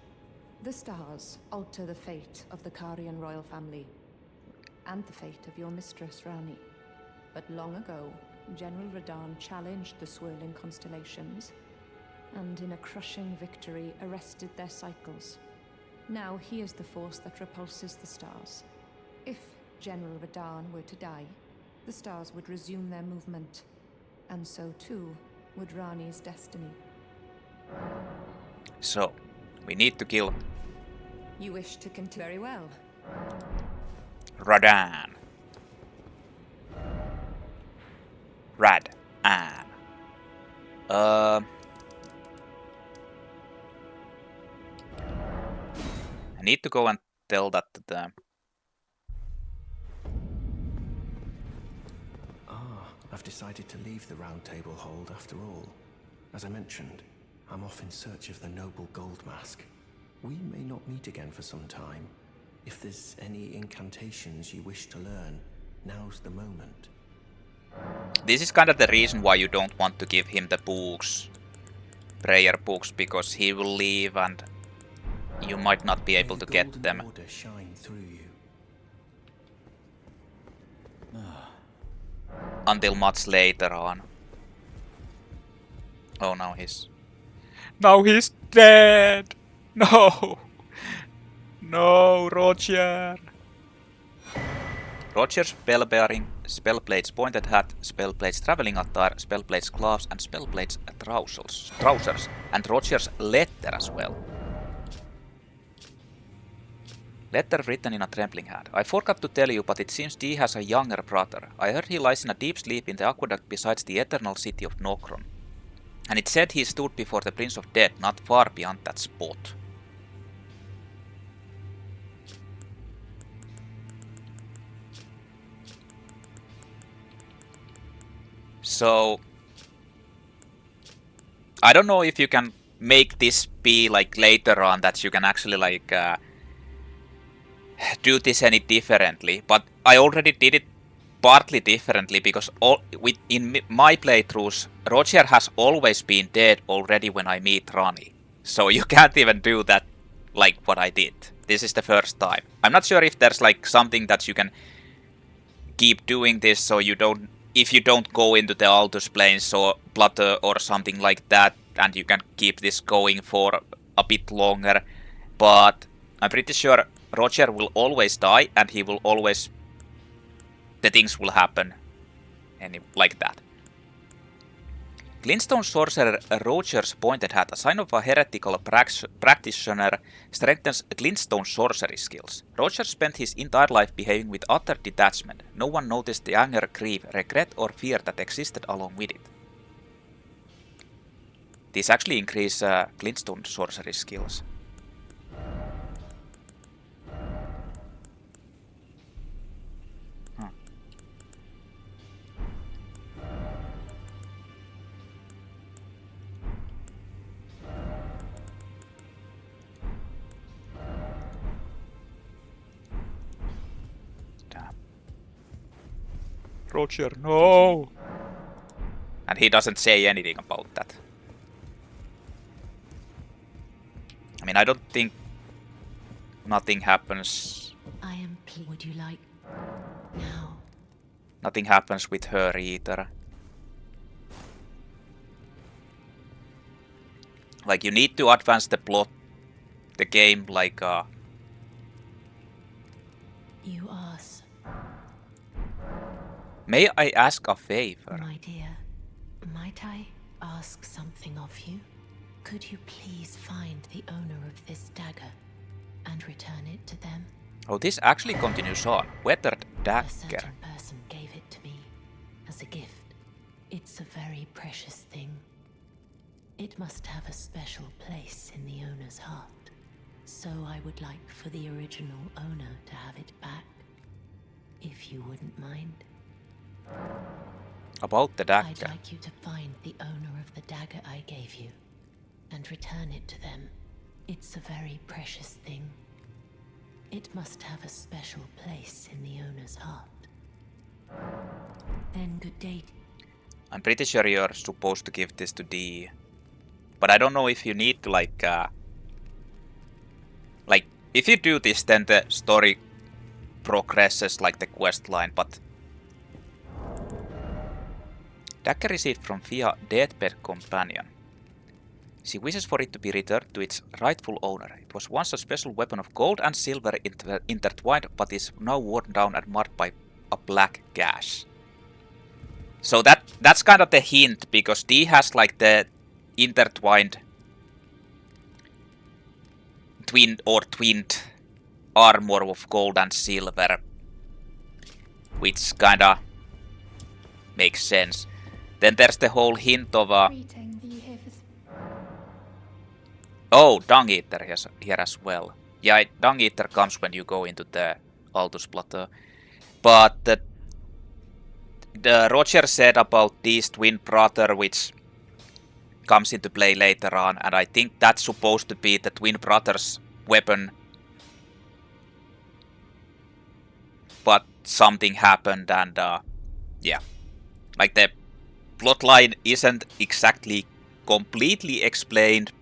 The stars alter the fate of the Carian royal family, and the fate of your mistress, Ranni. But long ago, General Radahn challenged the swirling constellations, and in a crushing victory arrested their cycles. Now he is the force that repulses the stars. If General Radahn were to die, the stars would resume their movement, and so too would Ranni's destiny. So, we need to kill You wish to continue very well. Radahn. Radahn. I need to go and tell that to them. I've decided to leave the Round Table hold after all. As I mentioned, I'm off in search of the noble gold mask. We may not meet again for some time. If there's any incantations you wish to learn, now's the moment. This is kind of the reason why you don't want to give him the books, prayer books, because he will leave and you might not be able to get them. Order shine through you. Until much later on. Oh, now he's... Now he's dead! No! No, Rogier! Rogier's bell-bearing, Spellblade's pointed hat, Spellblade's traveling attire, Spellblade's gloves, and Spellblade's trousers. And Rogier's letter as well. Letter written in a trembling hand. I forgot to tell you, but it seems Dee has a younger brother. I heard he lies in a deep sleep in the aqueduct beside the eternal city of Nokron. And it said he stood before the Prince of Death not far beyond that spot. So... I don't know if you can make this be like later on that you can actually like... do this any differently, but I already did it partly differently because in my playthroughs, Rogier has always been dead already when I meet Ranni. So you can't even do that like what I did. This is the first time. I'm not sure if there's like something that you can keep doing this so you don't, if you don't go into the Altus Plateau or something like that, and you can keep this going for a bit longer, but I'm pretty sure Rogier will always die, and he will always... the things will happen. Like that. Glintstone sorcerer Rogier's pointed hat, a sign of a heretical practitioner, strengthens Glintstone sorcery skills. Rogier spent his entire life behaving with utter detachment. No one noticed the anger, grief, regret, or fear that existed along with it. These actually increase Glintstone sorcery skills. Rogier, no! And he doesn't say anything about that. I mean, I don't think nothing happens. I am pleased. Would you like now? Nothing happens with her either. Like, you need to advance the plot, the game, like, You ask. May I ask a favor? My dear, might I ask something of you? Could you please find the owner of this dagger and return it to them? Oh, this actually continues on. Weathered A dagger. certain person gave it to me as a gift. It's a very precious thing. It must have a special place in the owner's heart. So I would like for the original owner to have it back, if you wouldn't mind. About the dagger. I'd like you to find the owner of the dagger I gave you and return it to them. It's a very precious thing. It must have a special place in the owner's heart. Then good day. I'm pretty sure you're supposed to give this to Dee. But I don't know if you need to like, if you do this, then the story progresses like the quest line, but... Dagger received from Fia Deathbed Companion. She wishes for it to be returned to its rightful owner. It was once a special weapon of gold and silver intertwined, but is now worn down and marked by a black gash. So that's kind of the hint, because Dee has like the intertwined twinned armor of gold and silver, which kinda makes sense. Then there's the whole hint of a... Oh, Dung Eater here as well. Yeah, Dung Eater comes when you go into the Altus Plateau. But the Rogier said about this twin brother, which comes into play later on, and I think that's supposed to be the twin brother's weapon. But something happened, and yeah, like the plotline isn't exactly completely explained,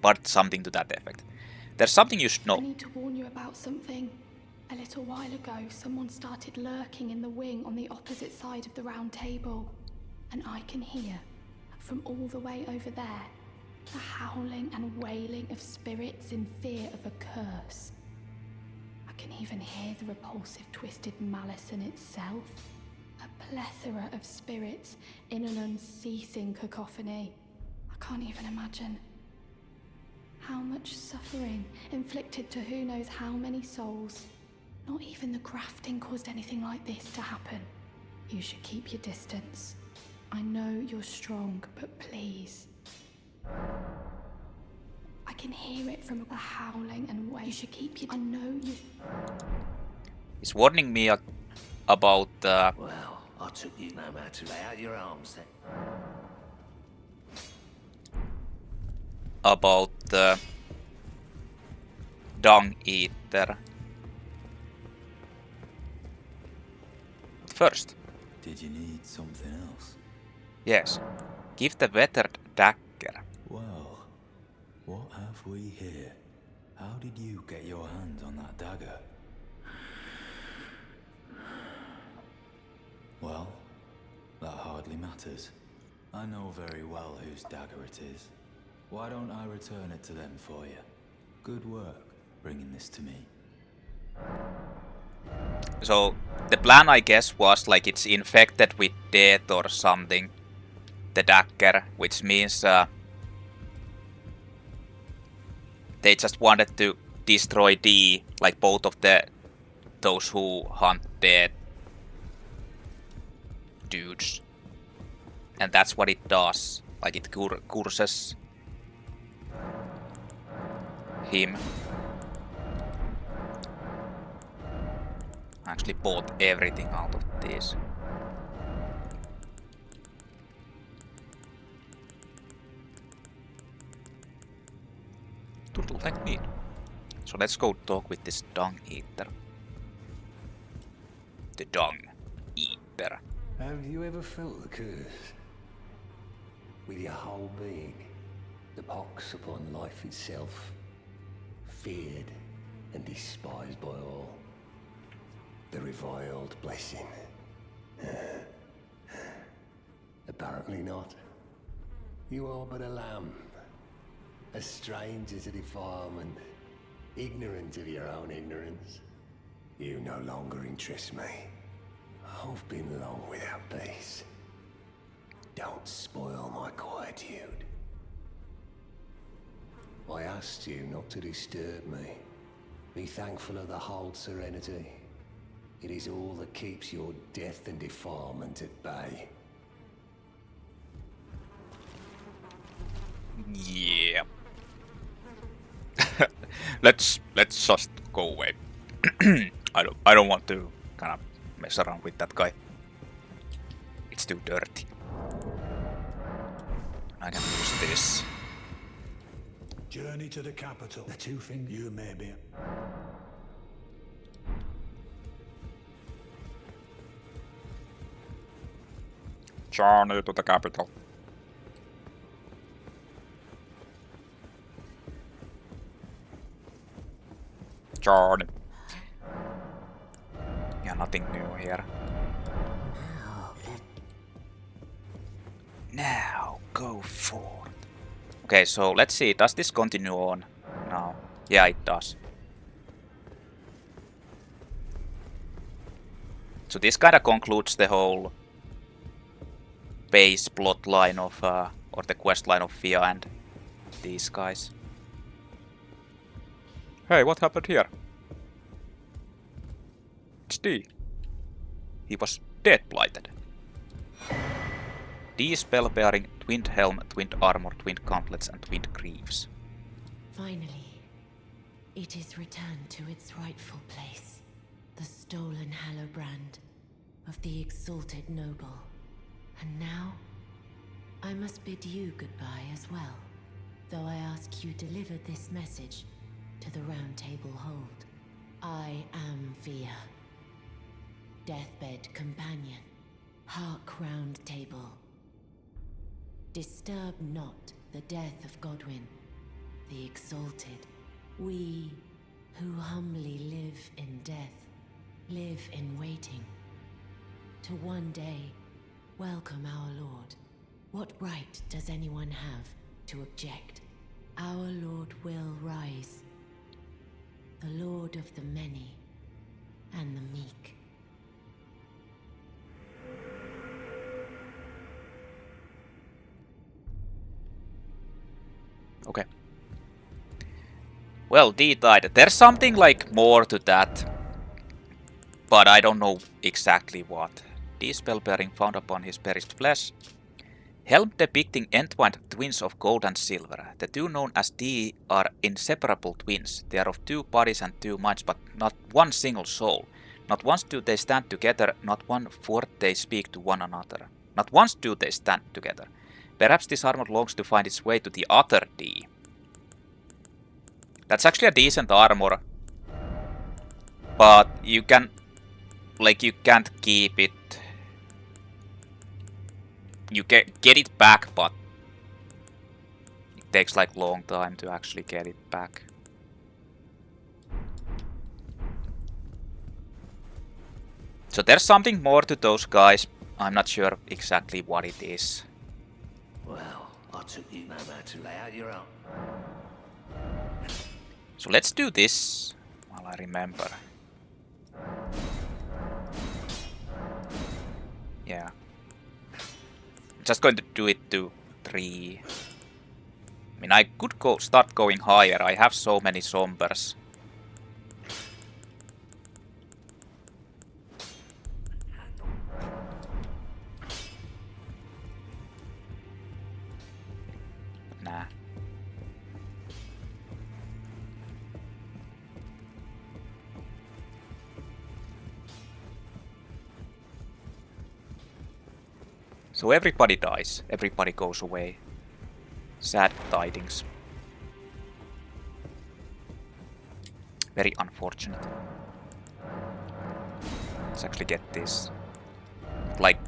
but something to that effect. There's something you should know. I need to warn you about something. A little while ago, someone started lurking in the wing on the opposite side of the round table. And I can hear, from all the way over there, the howling and wailing of spirits in fear of a curse. I can even hear the repulsive twisted malice in itself. A plethora of spirits in an unceasing cacophony. I can't even imagine. How much suffering inflicted to who knows how many souls. Not even the grafting caused anything like this to happen. You should keep your distance. I know you're strong, but please. I can hear it from the howling and wail. You should keep your... I know you... He's warning me about... Well, I took you no matter to lay out your arms then. About the Dung Eater. First. Did you need something else? Yes. Give the weathered dagger. Well, what have we here? How did you get your hands on that dagger? Well, that hardly matters. I know very well whose dagger it is. Why don't I return it to them for you? Good work bringing this to me. So, the plan, I guess, was like it's infected with death or something. The dagger, which means they just wanted to destroy like both of those who hunt dead dudes. And that's what it does. Like it curses him. Actually bought everything out of this. Doesn't like me. So let's go talk with this Dung Eater. The Dung Eater. Have you ever felt the curse? With your whole being, the pox upon life itself, feared and despised by all. The reviled blessing. Apparently not. You are but a lamb, a stranger to defilement, ignorant of your own ignorance. You no longer interest me. I've been long without peace. Don't spoil my quietude. I asked you not to disturb me. Be thankful of the whole serenity. It is all that keeps your death and defilement at bay. Yeah. let's just go away. I don't want to kind of mess around with that guy. It's too dirty. I can use this. Journey to the capital. The two things you may be. Journey to the capital. Journey. Yeah, nothing new here. Now, go forth. Okay, so let's see. Does this continue on now? Yeah, it does. So this kind of concludes the whole base plot line of, or the quest line of Fia and these guys. Hey, what happened here? It's D. He was dead blighted. D spell-bearing, twinned helm, twinned armor, twinned gauntlets, and twinned greaves. Finally. It is returned to its rightful place. The stolen Hallowbrand of the exalted noble. And now, I must bid you goodbye as well. Though I ask you deliver this message to the Round Table Hold. I am Fia. Deathbed companion. Hark Round Table. Disturb not the death of Godwyn, the exalted. We who humbly live in death, live in waiting. To one day, welcome our Lord. What right does anyone have to object? Our Lord will rise. The Lord of the many and the meek. Okay. Well, D died. There's something like more to that, but I don't know exactly what. D spell-bearing found upon his perished flesh. Helm depicting entwined twins of gold and silver. The two known as D are inseparable twins. They are of two bodies and two minds, but not one single soul. Not once do they stand together, not one word they speak to one another. Not once do they stand together. Perhaps this armor longs to find its way to the other D. That's actually a decent armor. But you can... like, you can't keep it. You get it back, but it takes like long time to actually get it back. So there's something more to those guys. I'm not sure exactly what it is. Well, I took you no man to lay out your own. So let's do this while I remember. Yeah. Just going to do it to 3. I mean, I could start going higher. I have so many sombers. Nah. So everybody dies, everybody goes away. Sad tidings. Very unfortunate. Let's actually get this. Like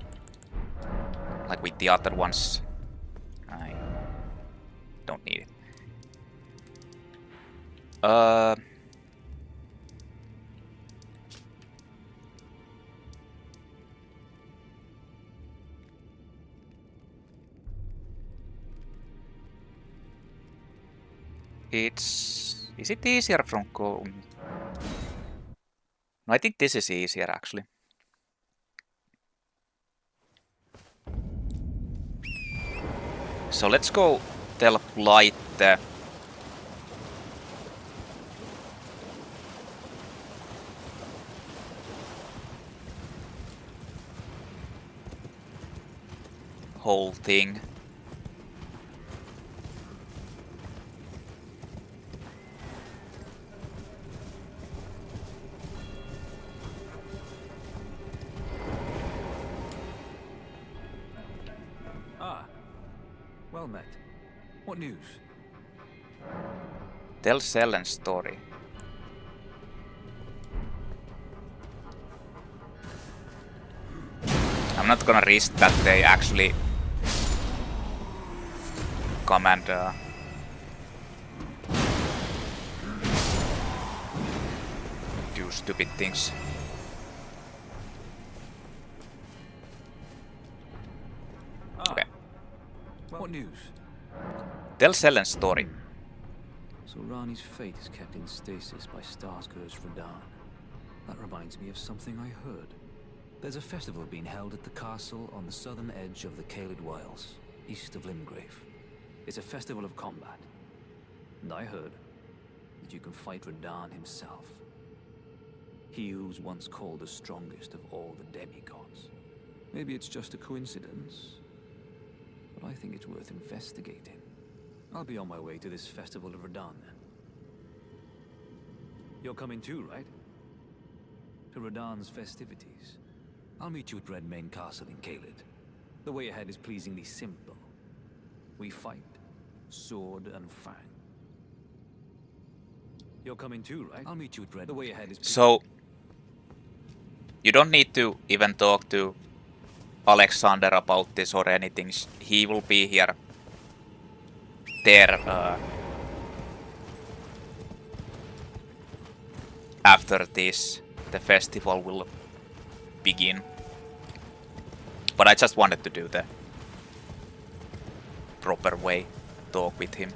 with the other ones, I don't need it. Is it easier from going? No, I think this is easier actually. So let's go tell Blaidd the whole thing. Well met. What news? Tell Selen's story. I'm not gonna risk that they actually come and do stupid things. Okay. What news? Tell Selen's story. So Ranni's fate is kept in stasis by Starscourge Radahn. That reminds me of something I heard. There's a festival being held at the castle on the southern edge of the Caelid Wilds, east of Limgrave. It's a festival of combat. And I heard that you can fight Radahn himself. He who's once called the strongest of all the demigods. Maybe it's just a coincidence, but I think it's worth investigating. I'll be on my way to this festival of Radahn then. You're coming too, right? To Radahn's festivities. I'll meet you at Red Main Castle in Caelid. The way ahead is pleasingly simple. We fight, sword and fang. You're coming too, right? I'll meet you at Red. The way ahead is. So you don't need to even talk to Alexander about this or anything. He will be here. There. After this, the festival will begin. But I just wanted to do the proper way talk with him.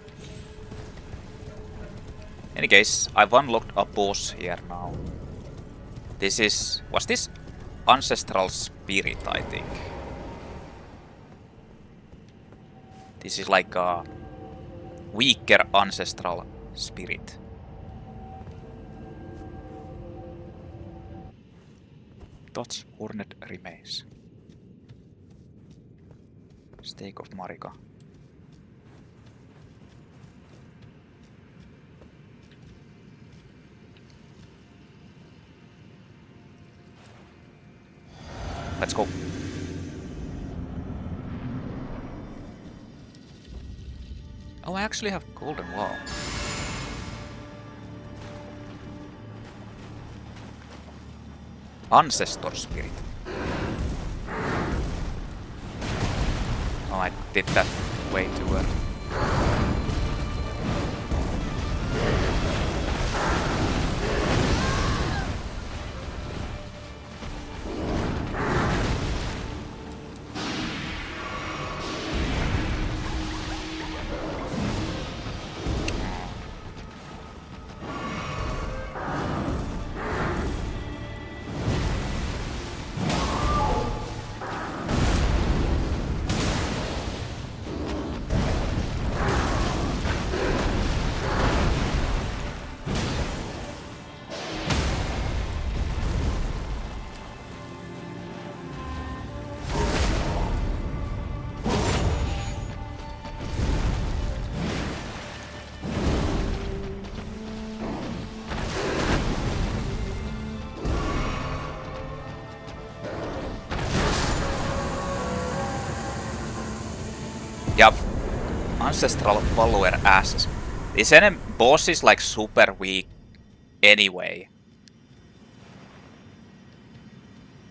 Any case, I've unlocked a boss here now. This is... was this Ancestral Spirit, I think? This is like a weaker Ancestral Spirit. Touch Hornet remains. Stake of Marika. Let's go. Oh, I actually have golden wall. Ancestor Spirit. Oh, I did that way too early. Yeah, Ancestral follower asks. This enemy boss is like super weak anyway.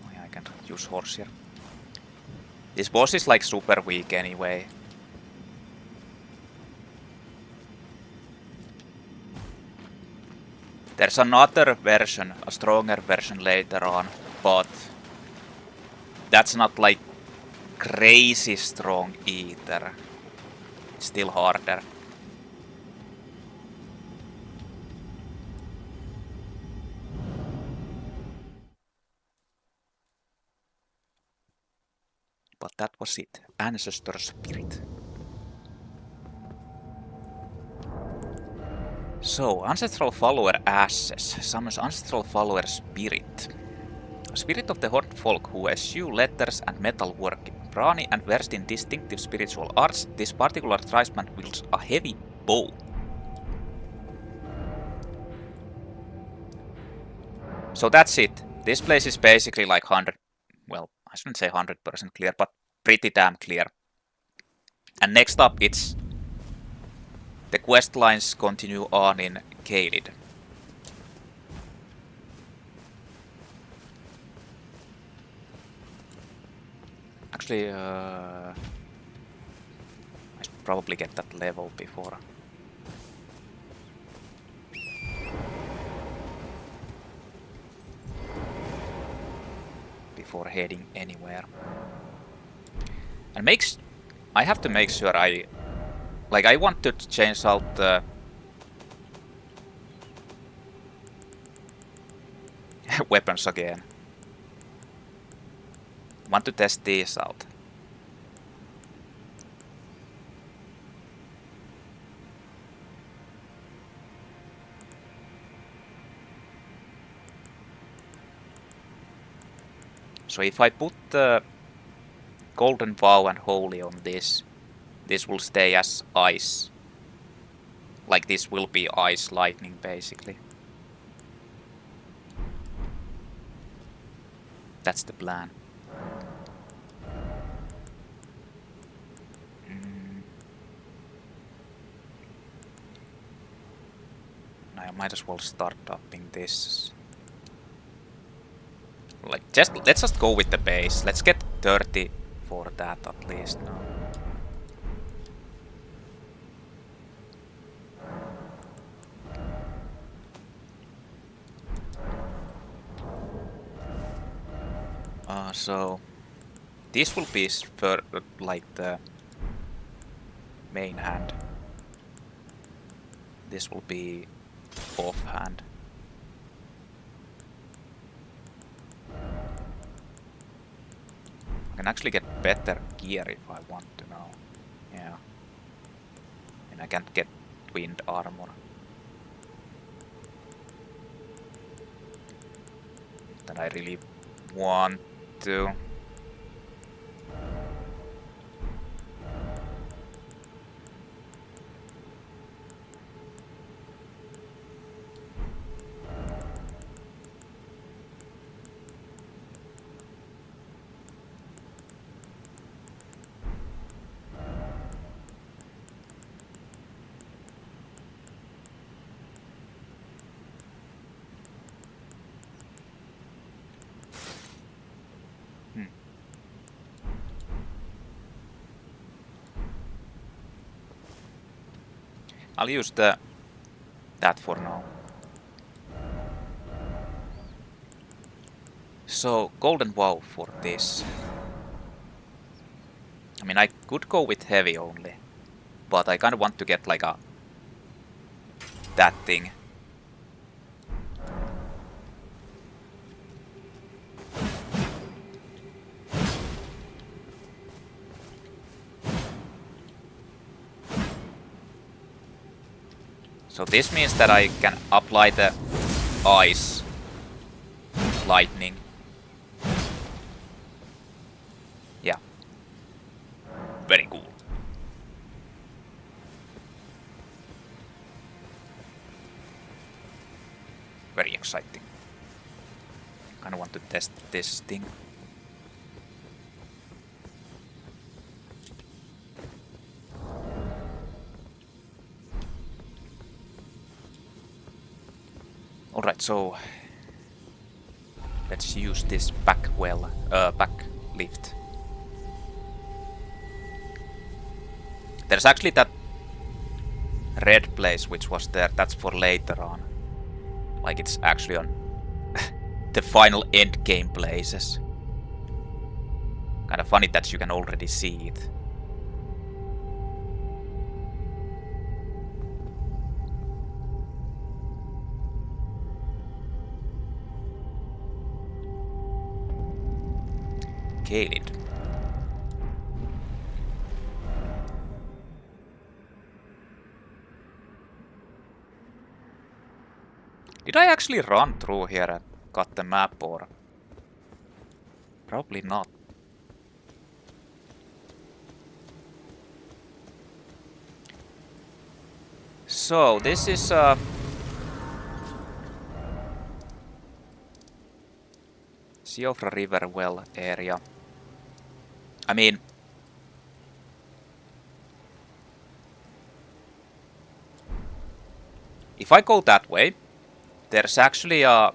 Oh yeah, I can use horse here. This boss is like super weak anyway. There's another version, a stronger version later on, but that's not like crazy strong either. It's still harder. But that was it. Ancestor Spirit. So, Ancestral Follower asks, summons Ancestral Follower Spirit. A spirit of the Horned folk who eschew letters and metal work. Ranni and versed in distinctive spiritual arts, this particular tribesman wields a heavy bow. So that's it. This place is basically like 100... well, I shouldn't say 100% clear, but pretty damn clear. And next up it's... the quest lines continue on in Caelid. Actually, I should probably get that level before. Before heading anywhere. And I have to make sure I want to change out the weapons again. Want to test these out. So if I put the Golden Vow and Holy on this will stay as ice. Like this will be ice lightning basically. That's the plan. I might as well start upping this. Like, let's just go with the base. Let's get 30 for that at least now. So this will be for like the main hand. This will be offhand. I can actually get better gear if I want to now. Yeah. And I can't get wind armor. That I really want to. I'll use that for now. So, golden wow for this. I mean, I could go with heavy only, but I kind of want to get like that thing. So this means that I can apply the ice lightning. Yeah. Very cool. Very exciting. Kinda want to test this thing. Alright, so let's use this back lift. There's actually that red place which was there, that's for later on. Like it's actually on the final end game places. Kinda funny that you can already see it. Caelid. Did I actually run through here and got the map, or? Probably not. So, this is Siofra River well area. I mean, if I go that way, there's actually a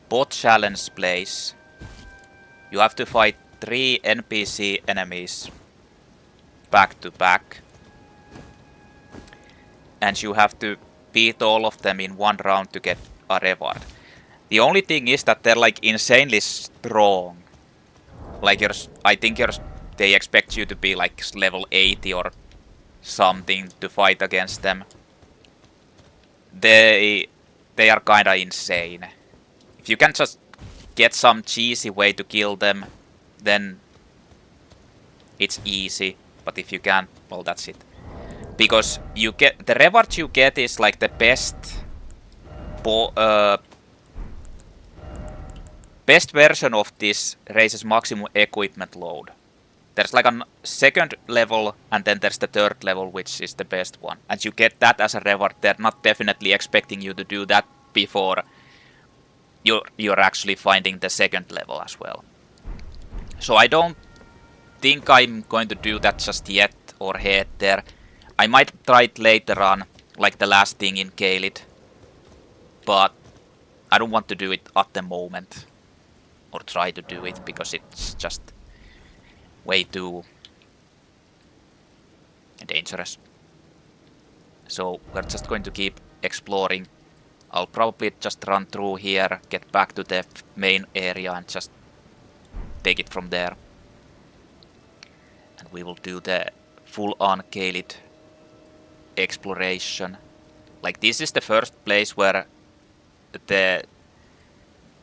bot challenge place. You have to fight 3 NPC enemies back to back. And you have to beat all of them in one round to get a reward. The only thing is that they're like insanely strong. Like I think they expect you to be like level 80 or something to fight against them. They are kinda insane. If you can just get some cheesy way to kill them, then it's easy. But if you can't, well, that's it. Because you get the reward you get is like the best version of this race's maximum equipment load. There's like a second level and then there's the third level, which is the best one. And you get that as a reward. They're not definitely expecting you to do that before you're actually finding the second level as well. So I don't think I'm going to do that just yet or head there. I might try it later on, like the last thing in Caelid, but I don't want to do it at the moment, or try to do it, because it's just way too dangerous. So we're just going to keep exploring. I'll probably just run through here, get back to the main area and just take it from there. And we will do the full-on Caelid exploration. Like, this is the first place where the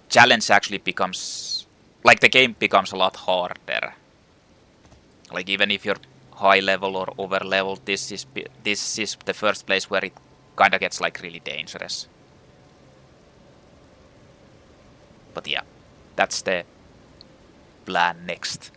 challenge actually becomes, like, the game becomes a lot harder. Like, even if you're high level or over level, this is the first place where it kind of gets like really dangerous. But yeah, that's the plan next.